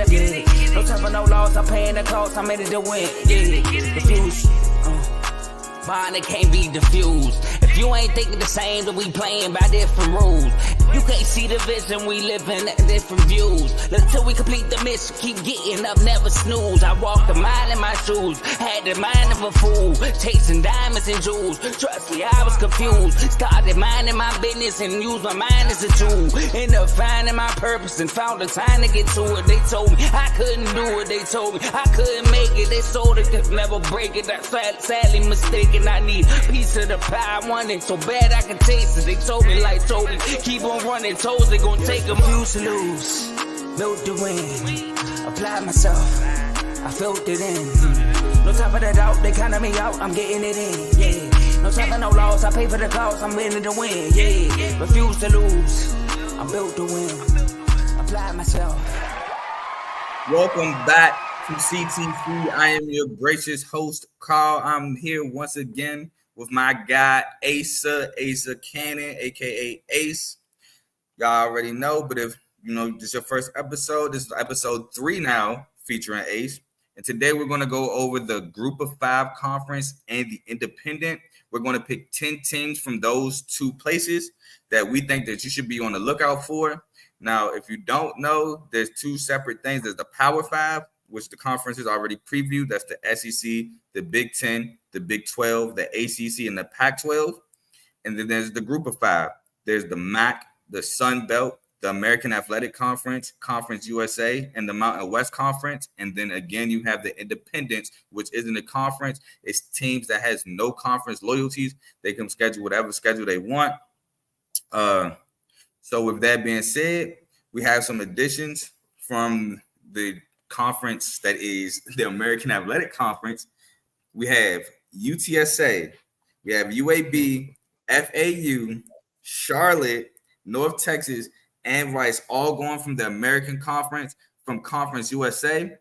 to get it. No time for no loss, I'm paying the cost, I'm ready to win. Yeah, refuse. Mine, it can't be diffused. If you ain't thinking the same, then we playing by different rules. You can't see the vision, we living at different views. Until we complete the mission, keep getting up, never snooze. I walked the mile in my shoes, had the mind of a fool, chasing diamonds and jewels. Trust me, I was confused. Started minding my business and used my mind as a tool. Ended up finding my purpose and found the time to get to it. They told me I couldn't do it, they told me I couldn't make it. They sold it, could never break it. I sadly mistaken, I need a piece of the pie. I want it so bad I can taste it. They told me like Toby, keep on running, toes they gon' take them. Refuse to lose, built to win, apply myself, I felt it in. No time for the doubt, they counted me out, I'm getting it in, yeah. No time for no loss, I pay for the cost, I'm winning to win, yeah. Refuse to lose, I'm built to win, apply myself. Welcome back to CTC. I am your gracious host, Carl. I'm here once again with my guy, Asa Cannon, aka Ace. Y'all already know, but if you know this is your first episode, this is episode 3 now featuring Ace. And today we're going to go over the Group of 5 conference and the independent. We're going to pick 10 teams from those 2 places that we think that you should be on the lookout for. Now, if you don't know, there's 2 separate things. There's the Power 5, which the conference is already previewed. That's the SEC, the Big 10, the Big 12, the ACC, and the Pac-12. And then there's the Group of 5. There's the MAC, the Sun Belt, the American Athletic Conference, Conference USA, and the Mountain West Conference. And then again, you have the independents, which isn't a conference. It's teams that has no conference loyalties. They can schedule whatever schedule they want. So with that being said, we have some additions from the conference that is the American Athletic Conference. We have UTSA, we have UAB, FAU, Charlotte, North Texas, and Rice, all going from the American Conference, from Conference USA.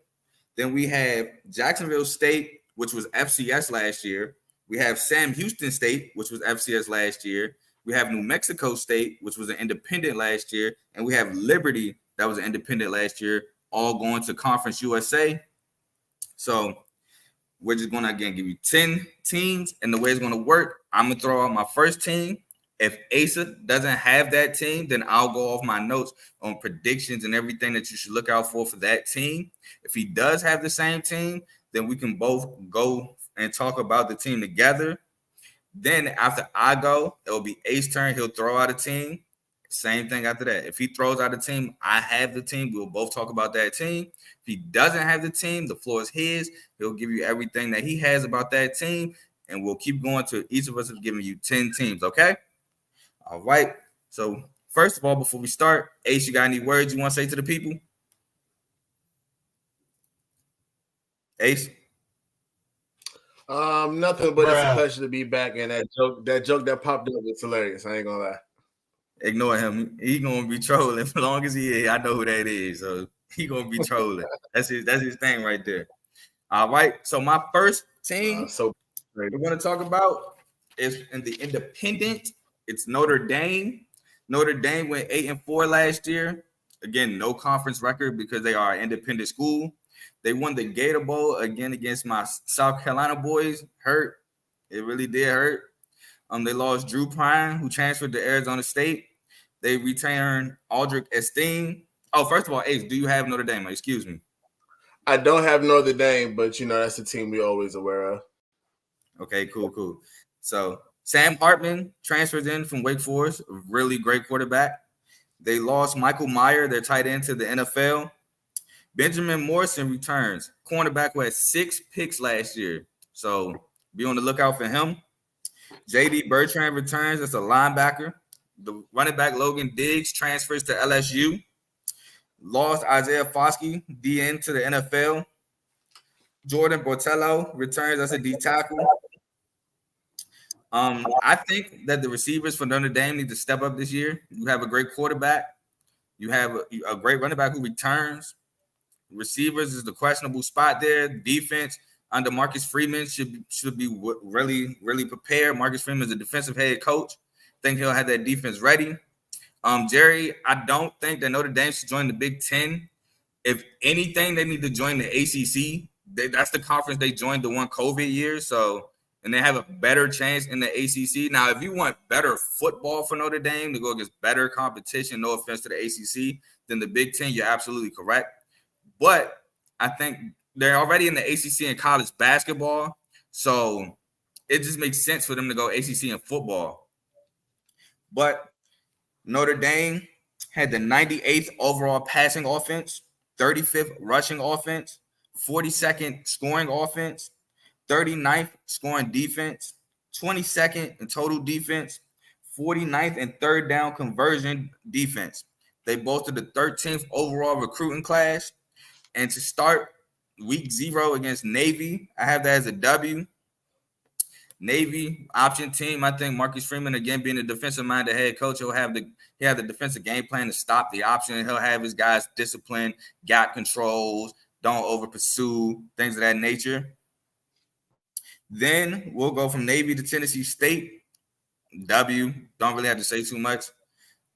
Then we have Jacksonville State, which was FCS last year. We have Sam Houston State, which was FCS last year. We have New Mexico State, which was an independent last year. And we have Liberty, that was an independent last year, all going to Conference USA. So we're just going to, again, give you 10 teams. And the way it's going to work, I'm going to throw out my first team. If Asa doesn't have that team, then I'll go off my notes on predictions and everything that you should look out for that team. If he does have the same team, then we can both go and talk about the team together. Then after I go, it'll be Ace's turn. He'll throw out a team. Same thing after that. If he throws out a team, I have the team. We'll both talk about that team. If he doesn't have the team, the floor is his. He'll give you everything that he has about that team, and we'll keep going to each of us is giving you 10 teams, okay? All right. So first of all, before we start, Ace, you got any words you want to say to the people? Ace? Nothing, but it's a pleasure to be back. And that joke that popped up was hilarious. I ain't gonna lie. Ignore him. He gonna be trolling as long as he is. I know who that is. So he gonna be trolling. That's his thing right there. All right. So my first team we're gonna talk about is in the independent. It's Notre Dame. Notre Dame went 8-4 last year. Again, no conference record because they are an independent school. They won the Gator Bowl again against my South Carolina boys. Hurt. It really did hurt. They lost Drew Prime, who transferred to Arizona State. They returned Aldrich Esteem. Oh, first of all, Ace, do you have Notre Dame? Excuse me. I don't have Notre Dame, but, that's the team we're always aware of. Okay, cool. So Sam Hartman transfers in from Wake Forest, a really great quarterback. They lost Michael Meyer, their tight end, to the NFL. Benjamin Morrison returns, cornerback who had 6 picks last year. So be on the lookout for him. J.D. Bertrand returns as a linebacker. The running back Logan Diggs transfers to LSU. Lost Isaiah Foskey, DN, to the NFL. Jordan Botello returns as a D tackle. I think that the receivers for Notre Dame need to step up this year. You have a great quarterback. You have a great running back who returns. Receivers is the questionable spot there. Defense under Marcus Freeman should be really, really prepared. Marcus Freeman is a defensive head coach. I think he'll have that defense ready. Jerry, I don't think that Notre Dame should join the Big Ten. if anything, they need to join the ACC. That's the conference they joined the one COVID year. So, and they have a better chance in the ACC. Now, if you want better football for Notre Dame to go against better competition, no offense to the ACC, than the Big Ten, you're absolutely correct. But I think they're already in the ACC in college basketball. So it just makes sense for them to go ACC in football. But Notre Dame had the 98th overall passing offense, 35th rushing offense, 42nd scoring offense, 39th scoring defense, 22nd in total defense, 49th in third down conversion defense. They boasted the 13th overall recruiting class. And to start week 0 against Navy, I have that as a W. Navy option team. I think Marcus Freeman, again, being a defensive-minded head coach, he'll have the defensive game plan to stop the option. He'll have his guys disciplined, gap controls, don't over pursue, things of that nature. Then we'll go from Navy to Tennessee State. W. Don't really have to say too much.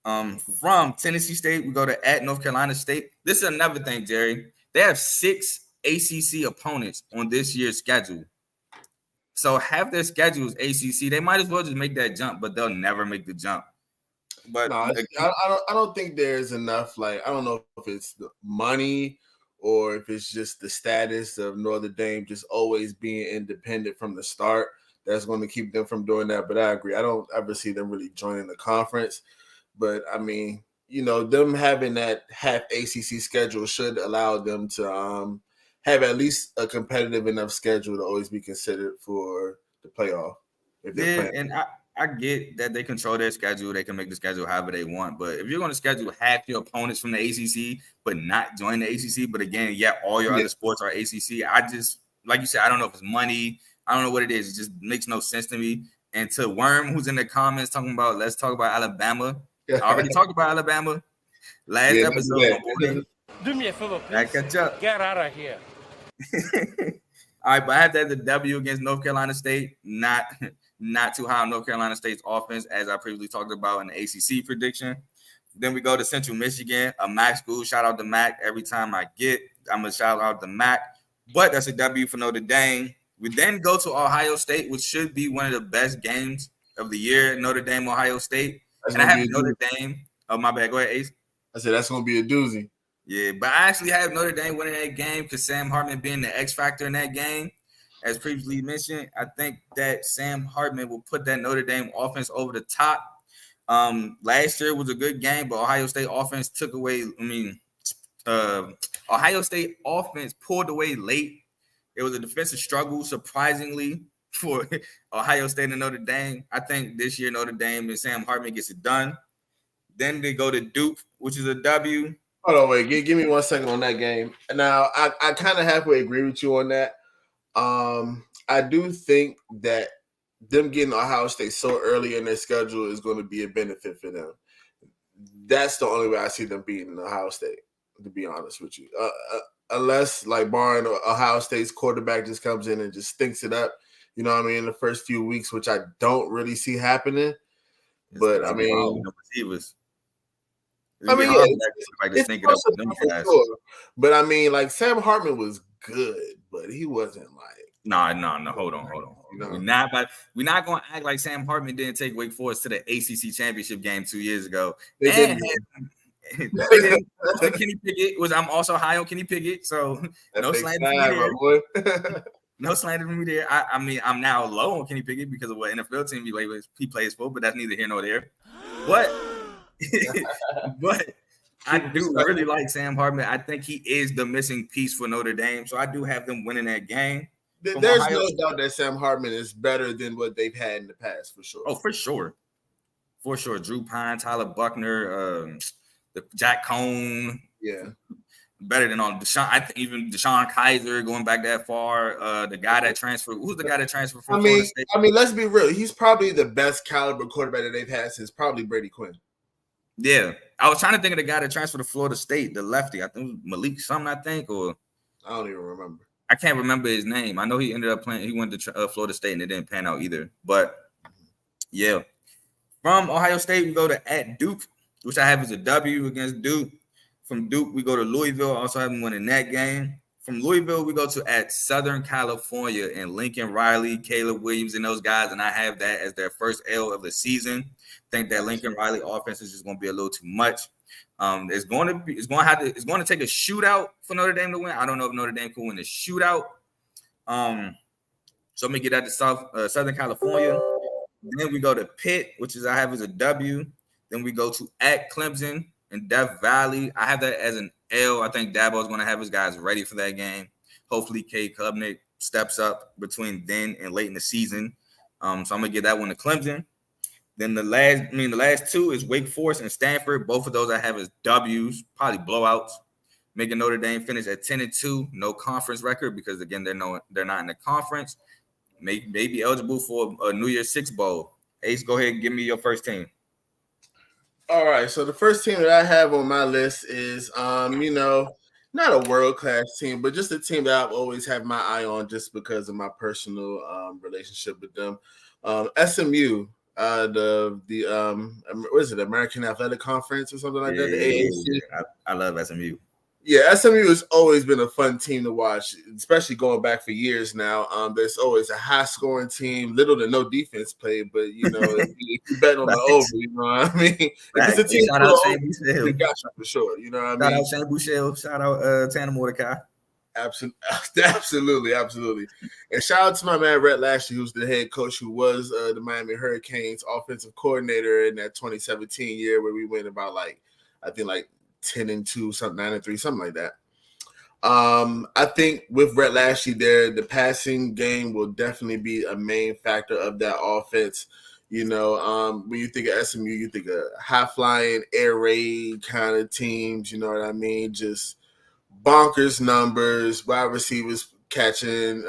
From Tennessee State, we go to at North Carolina State. This is another thing, Jerry. They have 6 ACC opponents on this year's schedule. So half their schedule is ACC. They might as well just make that jump, but they'll never make the jump. But no, I don't think there's enough. Like, I don't know if it's the money or if it's just the status of Notre Dame just always being independent from the start that's going to keep them from doing that. But I agree. I don't ever see them really joining the conference. But I mean, you know, them having that half ACC schedule should allow them to have at least a competitive enough schedule to always be considered for the playoff. Yeah, and I get that they control their schedule. They can make the schedule however they want. But if you're going to schedule half your opponents from the ACC, but not join the ACC, but again, all your other sports are ACC, I just, like you said, I don't know if it's money. I don't know what it is. It just makes no sense to me. And to Worm, who's in the comments talking about, let's talk about Alabama. I already talked about Alabama last episode. Do me a favor, please. I catch up. Get out of here. All right, but I have that the W against North Carolina State. Not too high on North Carolina State's offense, as I previously talked about in the ACC prediction. Then we go to Central Michigan, a MAC school. Shout out to MAC every time I'm going to shout out to MAC. But that's a W for Notre Dame. We then go to Ohio State, which should be one of the best games of the year, Notre Dame, Ohio State. And I have Notre Dame. Oh, my bad. Go ahead, Ace. I said that's going to be a doozy. Yeah, but I actually have Notre Dame winning that game because Sam Hartman being the X factor in that game. As previously mentioned, I think that Sam Hartman will put that Notre Dame offense over the top. Last year was a good game, but Ohio State offense took away. Ohio State offense pulled away late. It was a defensive struggle, surprisingly, for Ohio State and Notre Dame. I think this year Notre Dame and Sam Hartman gets it done. Then they go to Duke, which is a W. Hold on, wait. Give me 1 second on that game. Now, I kind of halfway agree with you on that. I do think that them getting Ohio State so early in their schedule is going to be a benefit for them. That's the only way I see them beating Ohio State, to be honest with you. Unless, like, barring Ohio State's quarterback just comes in and just stinks it up, you know what I mean, in the first few weeks, which I don't really see happening. But, I mean – But I mean, like, Sam Hartman was good, but he wasn't like. No. Hold on. We're not going to act like Sam Hartman didn't take Wake Forest to the ACC championship game 2 years ago. Kenny Pickett I'm also high on Kenny Pickett, so no slander from me there. No slander from me there. I mean, I'm now low on Kenny Pickett because of what NFL team he plays for, but that's neither here nor there. But I do really like Sam Hartman. I think he is the missing piece for Notre Dame, so I do have them winning that game. There's no doubt that Sam Hartman is better than what they've had in the past, for sure. Oh, for sure. For sure. Drew Pine, Tyler Buckner, the Jack Cohn. Yeah. Better than all Deshaun. I think even Deshaun Kaiser going back that far. The guy that transferred. Who's the guy that transferred from Florida State? I mean, let's be real. He's probably the best caliber quarterback that they've had since probably Brady Quinn. Yeah. I was trying to think of the guy that transferred to Florida State, the lefty. I think it was Malik something, or I don't even remember. I can't remember his name. I know he ended up playing. He went to Florida State and it didn't pan out either. But yeah, from Ohio State we go to at Duke, which I have as a W against Duke. From Duke, we go to Louisville. Also have them winning that game. From Louisville, we go to at Southern California and Lincoln Riley, Caleb Williams, and those guys. And I have that as their first L of the season. Think that Lincoln Riley offense is just going to be a little too much. It's going to take a shootout for Notre Dame to win. I don't know if Notre Dame can win the shootout. So let me get that to Southern California. Then we go to Pitt, which is I have as a W. Then we go to at Clemson and Death Valley. I have that as an L. I think Dabo is going to have his guys ready for that game. Hopefully, Cade Klubnik steps up between then and late in the season. So I'm gonna give that one to Clemson. Then the last two is Wake Forest and Stanford. Both of those I have as W's, probably blowouts. Making Notre Dame finish at 10-2, no conference record because again they're not in the conference. Maybe eligible for a New Year's Six bowl. Ace, go ahead and give me your first team. All right, so the first team that I have on my list is, not a world-class team, but just a team that I've always had my eye on just because of my personal relationship with them. SMU, what is it, American Athletic Conference or something like that? The AAC. I love SMU. Yeah, SMU has always been a fun team to watch, especially going back for years now. There's always a high-scoring team, little to no defense play, but, if you bet on the over, you know what I mean? If it's a team shout out Shane Bouchel. You got you for sure, you know what I mean? Shout out Shane Bouchel. Shout out Tanner Mordecai. Absolutely. And shout out to my man, Rhett Lashley, who's the head coach, who was the Miami Hurricanes offensive coordinator in that 2017 year where we went about, 10-2, something 9-3, something like that. I think with Rhett Lashley there, the passing game will definitely be a main factor of that offense. When you think of SMU, you think of high-flying, air raid kind of teams, you know what I mean? Just bonkers numbers, wide receivers catching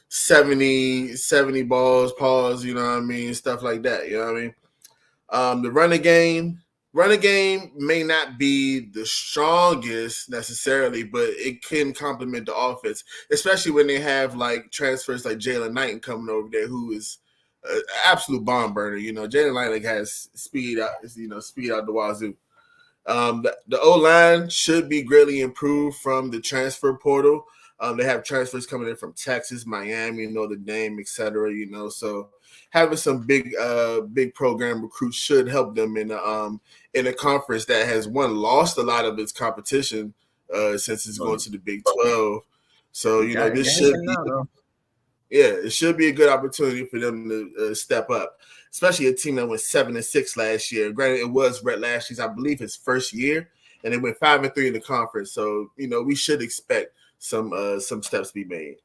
70 balls, paws, you know what I mean? Stuff like that, you know what I mean? The running game may not be the strongest necessarily, but it can complement the offense, especially when they have transfers like Jalen Knighton coming over there, who is an absolute bomb burner. Jalen Knighton has speed out the wazoo. The O-line should be greatly improved from the transfer portal. They have transfers coming in from Texas, Miami, Notre Dame, etc. So having some big program recruits should help them in a conference that has lost a lot of its competition since it's going to the Big 12. So this should it should be a good opportunity for them to step up, especially a team that went 7-6 last year. Granted, it was Rhett Lashley's, I believe, his first year, and they went 5-3 in the conference. So we should expect some steps to be made.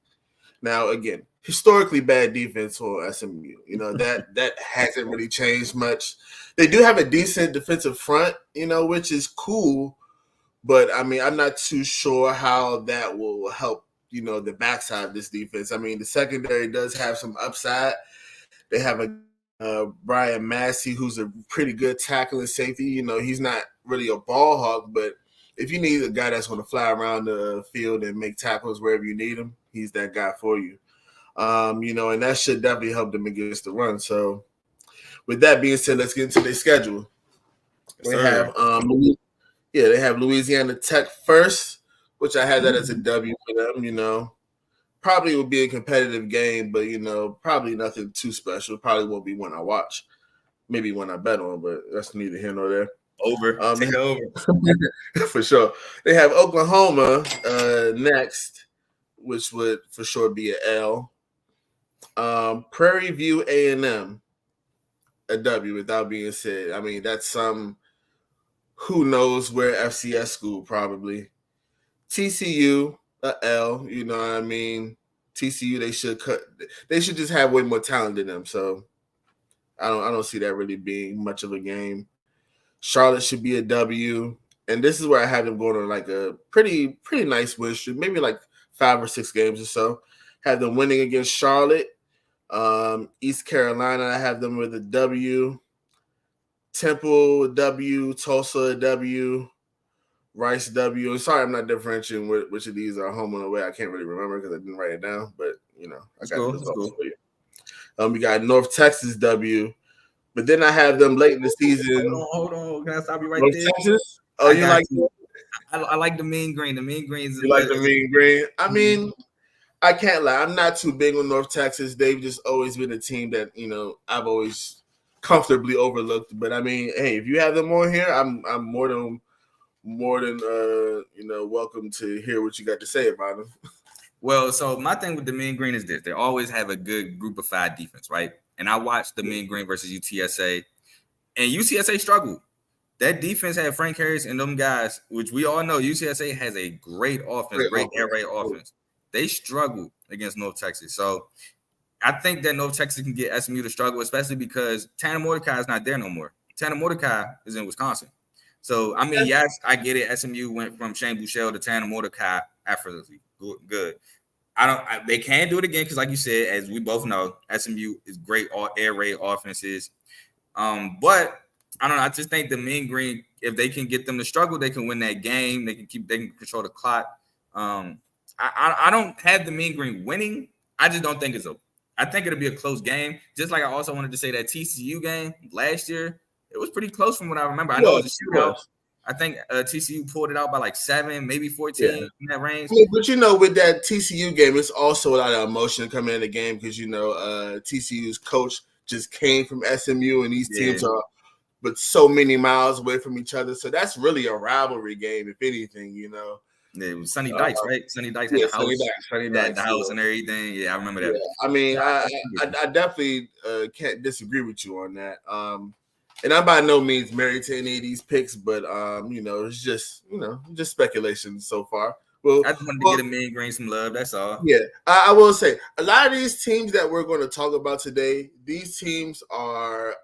Now, again, historically bad defense for SMU. That hasn't really changed much. They do have a decent defensive front, which is cool. But, I'm not too sure how that will help, the backside of this defense. The secondary does have some upside. They have a Brian Massey, who's a pretty good tackling safety. He's not really a ball hawk, but if you need a guy that's going to fly around the field and make tackles wherever you need him, he's that guy for you. And that should definitely help them against the run. So with that being said, let's get into their schedule. They have Louisiana Tech first, which I had that as a W for them. Probably will be a competitive game, but probably nothing too special. Probably won't be one I watch. Maybe one I bet on, but that's neither here nor there. Over. Take it over. For sure. They have Oklahoma next, which would for sure be an L. Prairie View A&M, a W without being said. That's some who knows where FCS school probably. TCU, a L, you know what I mean? TCU, they should just have way more talent than them. So I don't see that really being much of a game. Charlotte should be a W. And this is where I have them going on a pretty nice win streak, maybe 5 or 6 games or so. Have them winning against Charlotte. East Carolina, I have them with a W. Temple, a W. Tulsa, a W. Rice, W. Sorry, I'm not differentiating which of these are home and away. I can't really remember because I didn't write it down. But, I got the results for you. We got North Texas, W. But then I have them late in the season. Hold on. Can I stop you right North there? Texas? Oh, you like I like the mean green. The mean greens. You like the mean green? I mean, I can't lie. I'm not too big on North Texas. They've just always been a team that I've always comfortably overlooked. But I mean, hey, if you have them on here, I'm more than welcome to hear what you got to say about them. Well, so my thing with the mean green is this: they always have a good group of 5 defense, right? And I watched the mean green versus UTSA, and UTSA struggled. That defense had Frank Harris and them guys, which we all know UTSA has a great offense, great air raid offense. They struggled against North Texas. So I think that North Texas can get SMU to struggle, especially because Tanner Mordecai is not there no more. Tanner Mordecai is in Wisconsin. So, I mean, yes, I get it. SMU went from Shane Buechele to Tanner Mordecai effortlessly. Good. They can do it again because, like you said, as we both know, SMU is great air raid offenses. But I don't know. I just think the mean green, if they can get them to struggle, they can win that game. They can control the clock. I don't have the mean green winning. I just don't think I think it'll be a close game. Just like I also wanted to say that TCU game last year, it was pretty close from what I remember. I know it was a shootout. I think TCU pulled it out by like 7, maybe 14 in that range. Yeah, but with that TCU game, it's also a lot of emotion coming in the game because TCU's coach just came from SMU, and these teams are but so many miles away from each other. So that's really a rivalry game, if anything. Yeah, it was Sonny Dykes, right? Sonny Dykes had the house, the house and everything. Yeah, I remember that. Yeah. I mean, I definitely can't disagree with you on that. And I'm by no means married to any of these picks, but it's just just speculation so far. Well, I just wanted to get a mean green some love. That's all. Yeah, I will say a lot of these teams that we're going to talk about today. These teams are.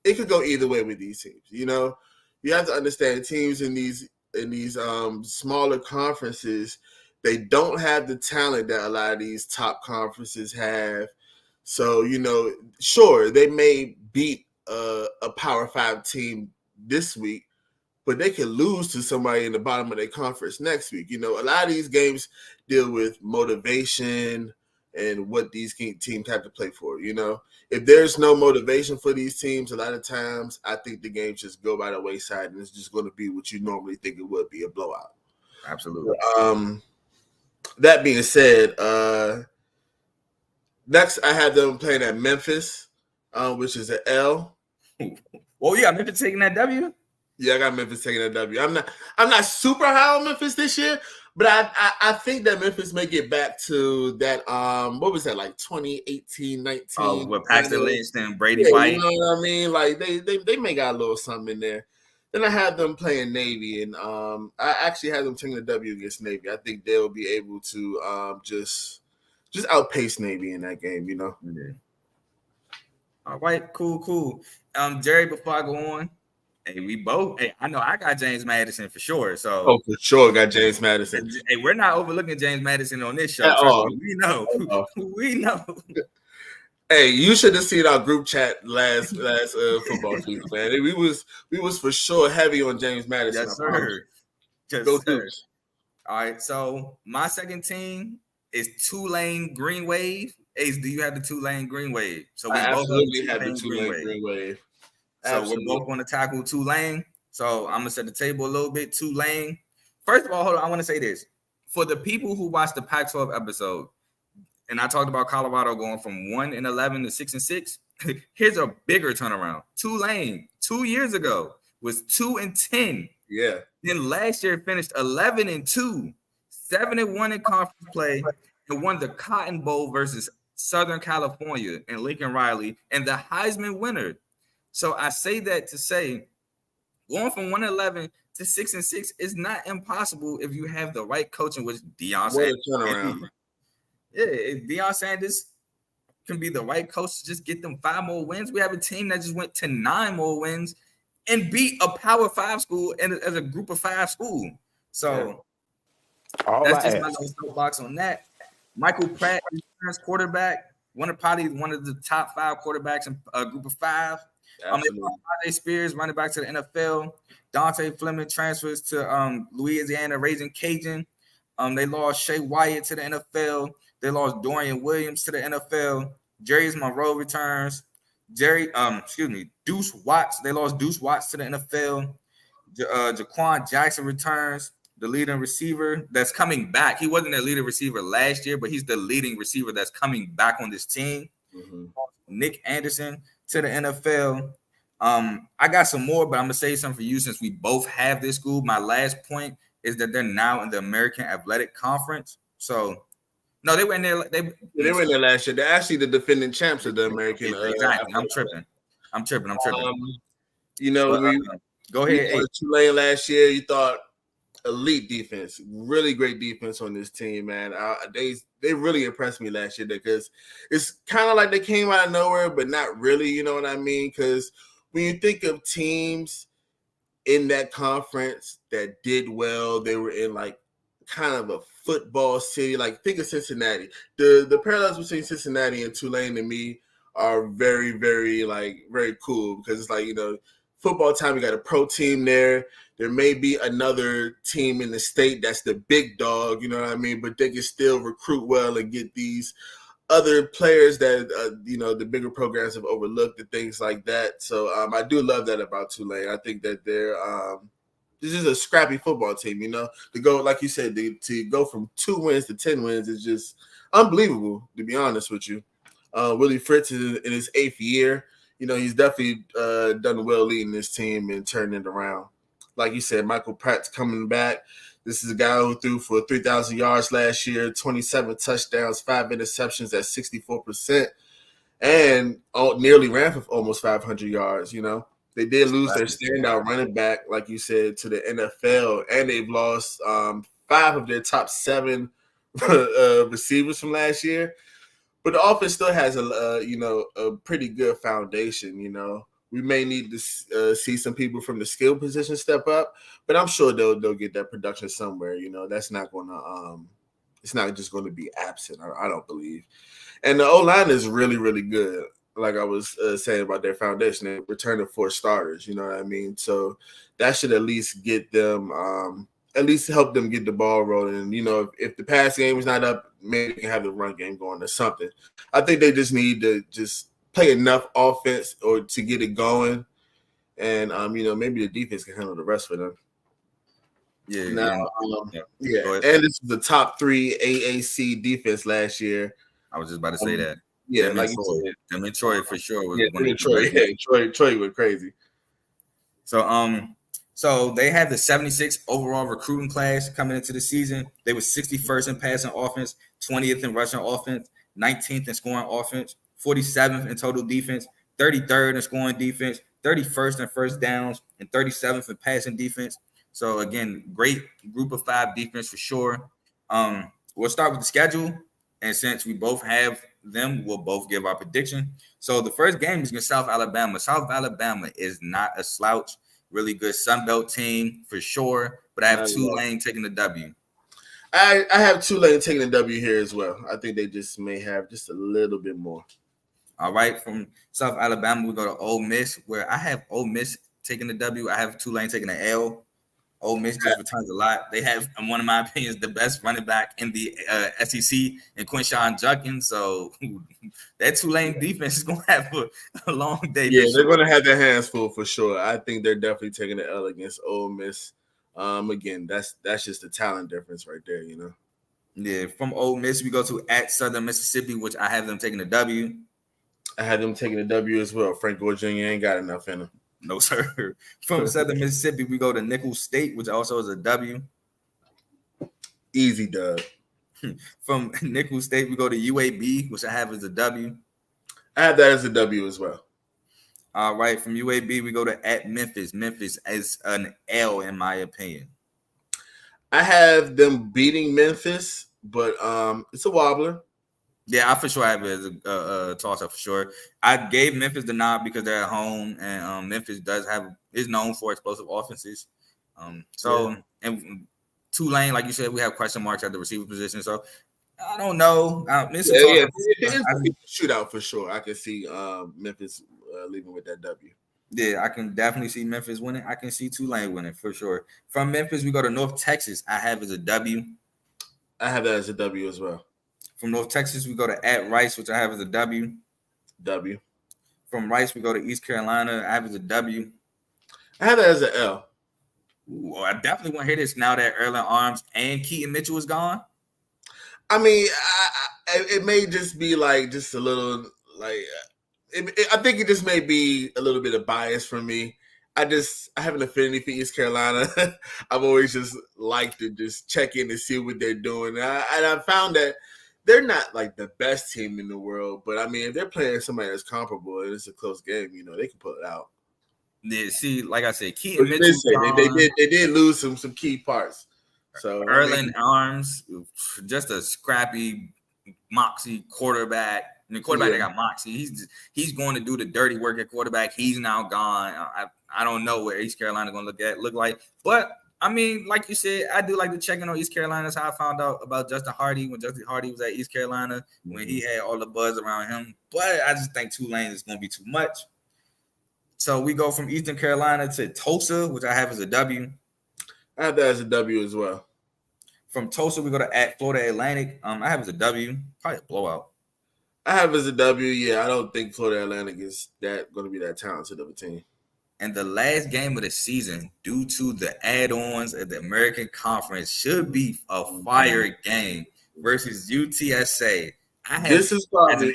It could go either way with these teams. You have to understand teams in these smaller conferences. They don't have the talent that a lot of these top conferences have. So sure, they may beat a Power 5 team this week, but they can lose to somebody in the bottom of their conference next week. A lot of these games deal with motivation and what these teams have to play for. If there's no motivation for these teams, a lot of times I think the games just go by the wayside, and it's just going to be what you normally think it would be, a blowout. Absolutely. That being said, next I have them playing at Memphis, which is an L. Oh yeah, Memphis taking that W. Yeah, I got Memphis taking that W. I'm not super high on Memphis this year, but I think that Memphis may get back to that. What was that, like 2018, 19? Oh, with Paxton Lynch and Brady White. You know what I mean? Like they may got a little something in there. Then I have them playing Navy, and I actually have them taking the W against Navy. I think they'll be able to just outpace Navy in that game. Yeah. All right, cool. Jerry, before I go on, I know I got James Madison for sure. So for sure got James Madison. Hey, we're not overlooking James Madison on this show. At all. We know. We know. Hey, you should have seen our group chat last football season, man. We was for sure heavy on James Madison. Yes, sir. Go Dukes. All right, so my second team is Tulane Green Wave. Ace, do you have the Tulane Green Wave? So we absolutely have the Tulane Green Wave. So we're both going to tackle Tulane. So I'm gonna set the table a little bit. Tulane. First of all, hold on. I want to say this for the people who watched the Pac-12 episode, and I talked about Colorado going from 1-11 to 6-6. Here's a bigger turnaround. Tulane 2 years ago was 2-10. Yeah. Then last year finished 11-2, 7-1 in conference play, and won the Cotton Bowl versus Southern California and Lincoln Riley, and the Heisman winner. So I say that to say, going from 1-11 to 6-6 is not impossible if you have the right coaching with Deion Sanders. Yeah, if Deion Sanders can be the right coach to just get them 5 more wins. We have a team that just went to 9 more wins and beat a Power 5 school and as a group of 5 school. So that's just my little soapbox on that. Michael Pratt, quarterback, probably one of the top 5 quarterbacks in a group of 5. They Spears, running back to the NFL. Dante Fleming transfers to Louisiana, raising Cajun. They lost Shea Wyatt to the NFL. They lost Dorian Williams to the NFL. Jerry's Monroe returns. Deuce Watts. They lost Deuce Watts to the NFL. Jaquan Jackson returns, the leading receiver that's coming back. He wasn't a leading receiver last year, but he's the leading receiver that's coming back on this team. Mm-hmm. Nick Anderson to the NFL. I got some more, but I'm gonna say something for you since we both have this school. My last point is that they're now in the American Athletic Conference. So no, they were in there. They were in there last year. They're actually the defending champs of the American. Exactly. I'm tripping. You know, go ahead. We Tulane last year. You thought elite defense, really great defense on this team, man. They really impressed me last year because it's kind of like they came out of nowhere, but not really. You know what I mean? Because when you think of teams in that conference that did well, they were in like kind of a football city. Like think of Cincinnati. The parallels between Cincinnati and Tulane to me are very, very very cool because it's like, you know, football time. You got a pro team there. There may be another team in the state that's the big dog, you know what I mean? But they can still recruit well and get these other players that, you know, the bigger programs have overlooked and things like that. So I do love that about Tulane. I think that they're this is a scrappy football team, you know. To go, like you said, to go from 2 wins to 10 wins is just unbelievable, to be honest with you. Willie Fritz is in his 8th year. You know, he's definitely done well leading this team and turning it around. Like you said, Michael Pratt's coming back. This is a guy who threw for 3,000 yards last year, 27 touchdowns, 5 interceptions at 64%, and nearly ran for almost 500 yards. You know, they did lose their standout running back, like you said, to the NFL, and they've lost 5 of their top 7 receivers from last year. But the offense still has a pretty good foundation. You know, we may need to see some people from the skill position step up, but I'm sure they'll get that production somewhere. You know, that's not going to it's not just going to be absent. I don't believe. And the O-line is really, really good. Like I was saying about their foundation, they returning 4 starters. You know what I mean? So that should at least get them. At least help them get the ball rolling. And, you know, if the pass game is not up, maybe they can have the run game going or something. I think they just need to just play enough offense or to get it going. And, you know, maybe the defense can handle the rest for them. Yeah. Now, and this is the top 3 AAC defense last year. I was just about to say that. Yeah, like them in Troy for sure. Troy went crazy. So they had the 76 overall recruiting class coming into the season. They were 61st in passing offense, 20th in rushing offense, 19th in scoring offense, 47th in total defense, 33rd in scoring defense, 31st in first downs, and 37th in passing defense. So again, great group of 5 defense for sure. We'll start with the schedule, and since we both have them, we'll both give our prediction. So the first game is against South Alabama. South Alabama is not a slouch. Really good Sun Belt team for sure, but I have Tulane taking the W. I have Tulane taking the W here as well. I think they just may have just a little bit more. All right, from South Alabama, we go to Ole Miss, where I have Ole Miss taking the W. I have Tulane taking the L. Ole Miss just returns a lot. They have, in one of my opinions, the best running back in the SEC in Quinshawn Judkins. So that Tulane defense is going to have a long day. Yeah, they're going to have their hands full for sure. I think they're definitely taking the L against Ole Miss. Again, that's just the talent difference right there, you know. Yeah, from Ole Miss, we go to at Southern Mississippi, which I have them taking the W. I had them taking the W as well. Frank Gore Jr. ain't got enough in him. No, sir. From Southern Mississippi, we go to Nicholls State, which also is a W. Easy dub. From Nicholls State, we go to UAB, which I have as a W. I have that as a W as well. All right. From UAB, we go to at Memphis. Memphis as an L, in my opinion. I have them beating Memphis, but it's a wobbler. Yeah, I for sure have it as a toss-up for sure. I gave Memphis the nod because they're at home, and Memphis is known for explosive offenses. And Tulane, like you said, we have question marks at the receiver position. So I don't know. It's a shootout for sure. I can see Memphis leaving with that W. Yeah, I can definitely see Memphis winning. I can see Tulane winning for sure. From Memphis, we go to North Texas. I have as a W. I have that as a W as well. From North Texas, we go to at Rice, which I have as a W. W. From Rice, we go to East Carolina. I have as a W. I have that as an L. Ooh, I definitely want to hear this now that Erlen Arms and Keaton Mitchell is gone. I mean, it may just be like just a little like I think it just may be a little bit of bias for me. I have an affinity for East Carolina. I've always just liked to just check in and see what they're doing. And I found that they're not like the best team in the world, but I mean, if they're playing somebody that's comparable and it's a close game, they can pull it out. Yeah, see, like I said, Keaton But Mitchell, they did lose some key parts. So Erlen Arms, just a scrappy moxie quarterback. I mean, quarterback that got moxie. He's going to do the dirty work at quarterback. He's now gone. I don't know where East Carolina going to look like. But, I mean, like you said, I do like to check in on East Carolina. That's how I found out about Justin Hardy when Justin Hardy was at East Carolina, when he had all the buzz around him. But I just think Tulane is going to be too much. So we go from Eastern Carolina to Tulsa, which I have as a W. I have that as a W as well. From Tulsa, we go to Florida Atlantic. I have as a W, probably a blowout. I have as a W. Yeah, I don't think Florida Atlantic is going to be that talented of a team. And the last game of the season, due to the add-ons of the American Conference, should be a fire game versus UTSA. This is probably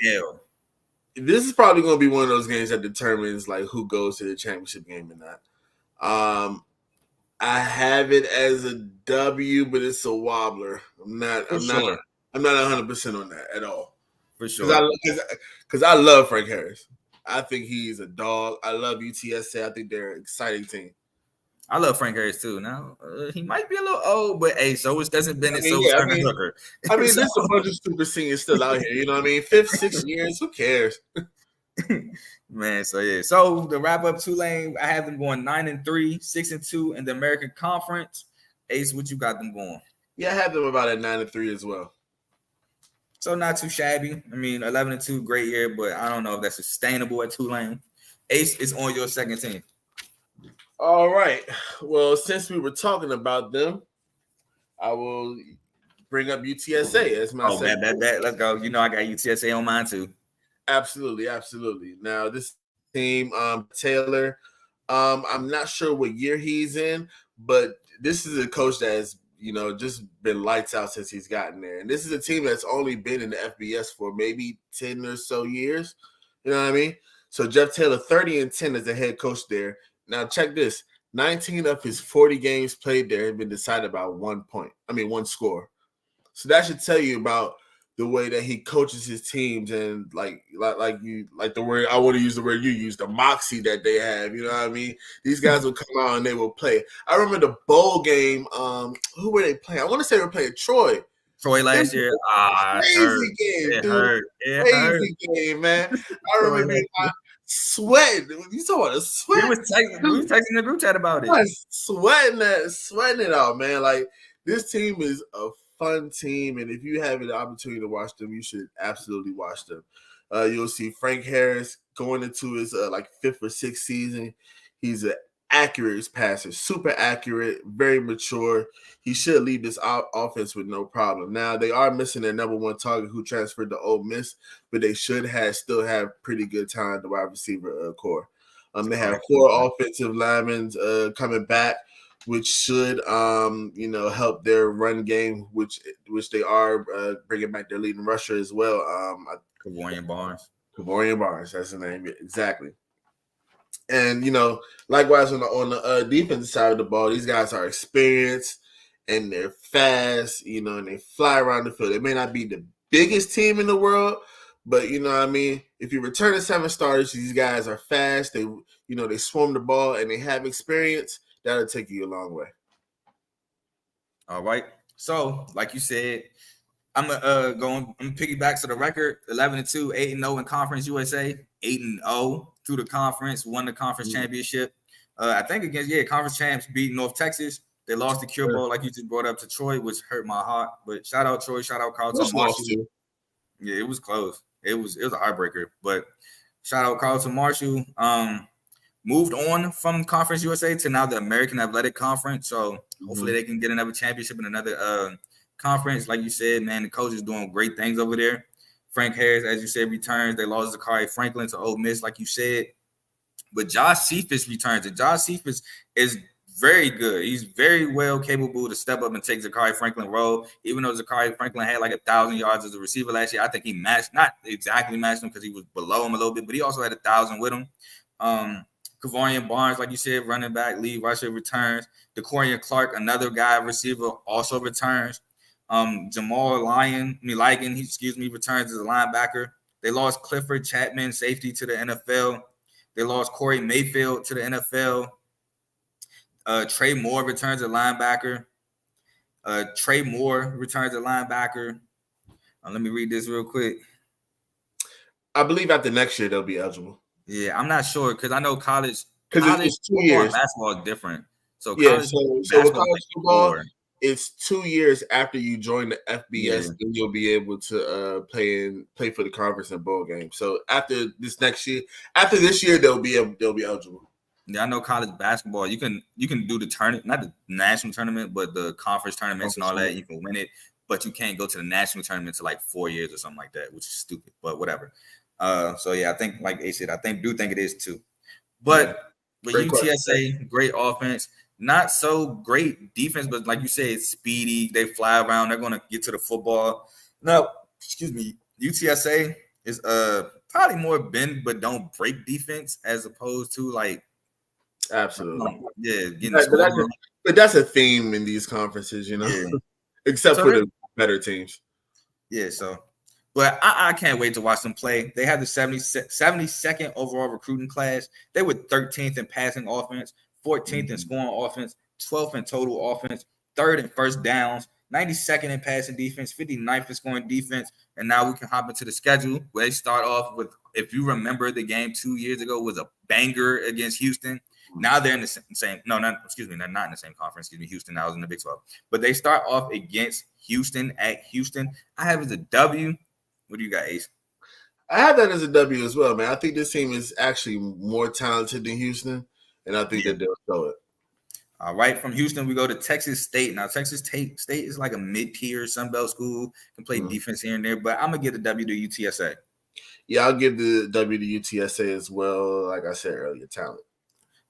going to be one of those games that determines like who goes to the championship game or not. I have it as a W, but it's a wobbler. I'm not 100% on that at all. For sure. Because I love Frank Harris. I think he's a dog. I love UTSA. I think they're an exciting team. I love Frank Harris too. Now he might be a little old, but hey, so is Desmond Bennett. Hooker. I mean, there's a bunch of super seniors still out here. You know what I mean? 5th, 6th years. Who cares? Man, so yeah. So to wrap up Tulane, I have them going 9-3, 6-2 in the American Conference. Ace, what you got them going? Yeah, I have them about at 9-3 as well. So not too shabby. I mean, 11-2, great year, but I don't know if that's sustainable at Tulane. Ace is on your second team. All right. Well, since we were talking about them, I will bring up UTSA as my second. Let's go. You know I got UTSA on mine too. Absolutely. Now this team, Taylor, I'm not sure what year he's in, but this is a coach that has just been lights out since he's gotten there. And this is a team that's only been in the FBS for maybe 10 or so years. You know what I mean? So Jeff Taylor, 30-10 as the head coach there. Now check this. 19 of his 40 games played there have been decided by 1 score. So that should tell you about the way that he coaches his teams and like the word I want to use the word you use, the moxie that they have. You know what I mean? These guys will come out and they will play. I remember the bowl game. Who were they playing? I want to say they were playing Troy. Last year. Crazy game, dude. Crazy game, man. I remember sweating. You talking about a sweat? We was texting the group chat about it. Sweating it out, man. Like this team is a fun team, and if you have an opportunity to watch them, you should absolutely watch them. You'll see Frank Harris going into his 5th or 6th season. He's an accurate passer, super accurate, very mature. He should lead this offense with no problem. Now they are missing their number one target who transferred to Ole Miss, but they should still have pretty good talent at the wide receiver core. They have 4 offensive linemen coming back, which should help their run game, which they are bringing back their leading rusher as well. Kavorian Barnes, that's the name, exactly. And likewise on the defensive side of the ball, these guys are experienced and they're fast, and they fly around the field. They may not be the biggest team in the world, but you know what I mean. If you return to 7 starters, these guys are fast. They they swarm the ball and they have experience. That'll take you a long way. All right. So, like you said, I'm piggyback to the record. 11-2, 8-0 in Conference USA, 8-0 through the conference, won the conference championship. I think against conference champs beat North Texas. They lost the Cure Bowl, like you just brought up, to Troy, which hurt my heart. But shout out Troy, shout out Carlton Marshall. Yeah, it was close. It was a heartbreaker. But shout out Carlton Marshall. Moved on from Conference USA to now the American Athletic Conference. So hopefully they can get another championship in another conference. Like you said, man, the coach is doing great things over there. Frank Harris, as you said, returns. They lost Zachary Franklin to Ole Miss, like you said. But Josh Cephas returns. And Josh Cephas is very good. He's very well capable to step up and take Zachary Franklin role. Even though Zachary Franklin had like 1,000 yards as a receiver last year, I think he not exactly matched him because he was below him a little bit, but he also had 1,000 with him. Kavarian Barnes, like you said, running back, lead rusher, returns. DeCorian Clark, another guy receiver, also returns. Jamal Ligon, returns as a linebacker. They lost Clifford Chapman, safety, to the NFL. They lost Corey Mayfield to the NFL. Trey Moore returns a linebacker. Trey Moore returns a linebacker. Let me read this real quick. I believe after next year they'll be eligible. Yeah, I'm not sure because I know college it's 2 years. Basketball is different. So yeah, college so with college football, it's 2 years after you join the FBS, and you'll be able to play for the conference and bowl game. So after this year, they'll be eligible. Yeah, I know college basketball. You can do the tournament, not the national tournament, but the conference tournaments and all that. You can win it, but you can't go to the national tournament to like 4 years or something like that, which is stupid. But whatever. So yeah, I think like Ace said, I think it is too. But with UTSA, great offense, not so great defense, but like you said, speedy. They fly around. They're going to get to the football. No, UTSA is probably more bend but don't break defense as opposed to like. Absolutely. But that's a theme in these conferences, except for the better teams. Yeah, but I can't wait to watch them play. They have the 72nd overall recruiting class. They were 13th in passing offense, 14th in scoring offense, 12th in total offense, 3rd in first downs, 92nd in passing defense, 59th in scoring defense. And now we can hop into the schedule where they start off with, if you remember, the game 2 years ago was a banger against Houston. Now they're in the same. No, they're not in the same conference. Houston now is in the Big 12. But they start off against Houston at Houston. I have it as a W. What do you got, Ace? I have that as a W as well, man. I think this team is actually more talented than Houston, and I think that they'll show it. All right, from Houston, we go to Texas State. Now, Texas State is like a mid-tier Sunbelt school. Can play defense here and there, but I'm going to give the W to UTSA. Yeah, I'll give the W to UTSA as well. Like I said earlier, talent.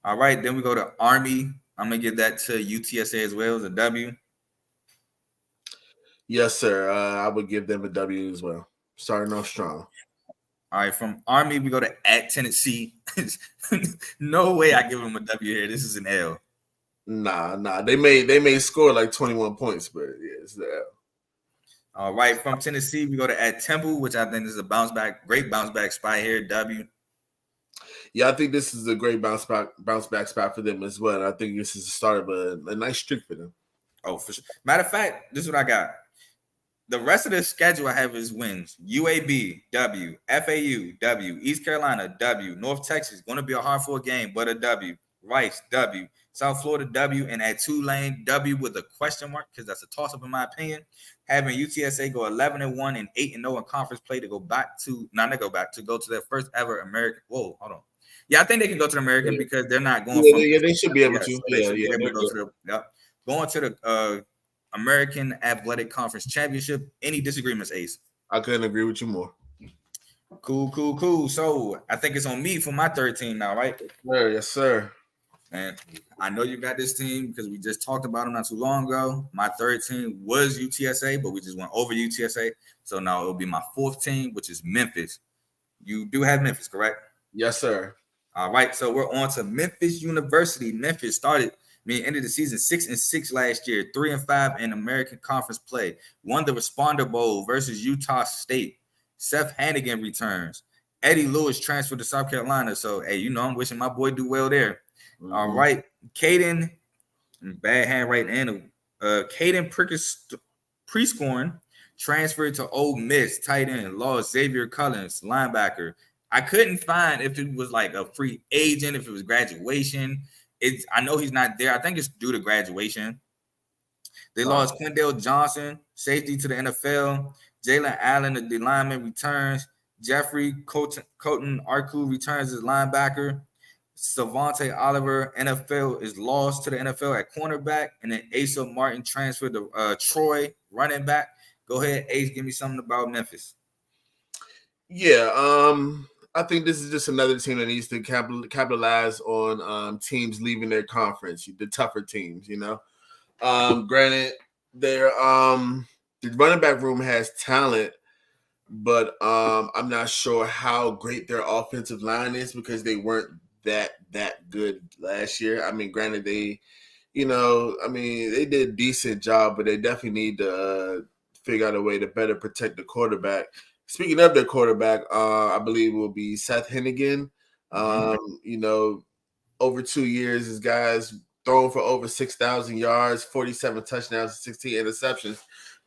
All right, then we go to Army. I'm going to give that to UTSA as well as a W. Yes, sir. I would give them a W as well. Starting off strong. All right, from Army, we go to at Tennessee. No way I give them a W here. This is an L. Nah. They may score like 21 points, but yeah, it's the L. All right, from Tennessee, we go to at Temple, which I think is a great bounce back spot here. W. Yeah, I think this is a great bounce back spot for them as well. And I think this is the start of a nice streak for them. Oh, for sure. Matter of fact, this is what I got. The rest of the schedule I have is wins. UAB, W. FAU, W. East Carolina, W. North Texas, going to be a hard-fought game, but a W. Rice, W. South Florida, W. And at Tulane, W with a question mark because that's a toss-up in my opinion. Having UTSA go 11-1 and 8-0 in conference play to go to their first ever American. Whoa, hold on. Yeah, I think they can go to the American because they're not going from. Yeah, they should be able to. So going to the American Athletic Conference Championship. Any disagreements, Ace? I couldn't agree with you more. Cool. So I think it's on me for my third team now, right? Yes, sir. And I know you got this team because we just talked about them not too long ago. My third team was UTSA, but we just went over UTSA. So now it'll be my fourth team, which is Memphis. You do have Memphis, correct? Yes, sir. All right. So we're on to Memphis University. Memphis ended the season 6-6 last year, 3-5 in American Conference play. Won the Responder Bowl versus Utah State. Seth Hannigan returns. Eddie Lewis transferred to South Carolina. So, hey, I'm wishing my boy do well there. Mm-hmm. All right. Caden, bad handwriting. Caden Prescorn transferred to Ole Miss, tight end. Lost Xavier Collins, linebacker. I couldn't find if it was like a free agent, if it was graduation. I know he's not there. I think it's due to graduation. They lost Quindale Johnson, safety to the NFL. Jalen Allen, the D lineman, returns. Jeffrey Colton Arku returns as linebacker. Savante Oliver, NFL, is lost to the NFL at cornerback. And then Asa Martin transferred to Troy, running back. Go ahead, Ace, give me something about Memphis. Yeah, I think this is just another team that needs to capitalize on teams leaving their conference, the tougher teams. Granted, the running back room has talent, but I'm not sure how great their offensive line is because they weren't that good last year. I mean, granted, they did a decent job, but they definitely need to figure out a way to better protect the quarterback. Speaking of their quarterback, I believe it will be Seth Hennigan. Over 2 years, this guy's thrown for over 6,000 yards, 47 touchdowns, and 16 interceptions.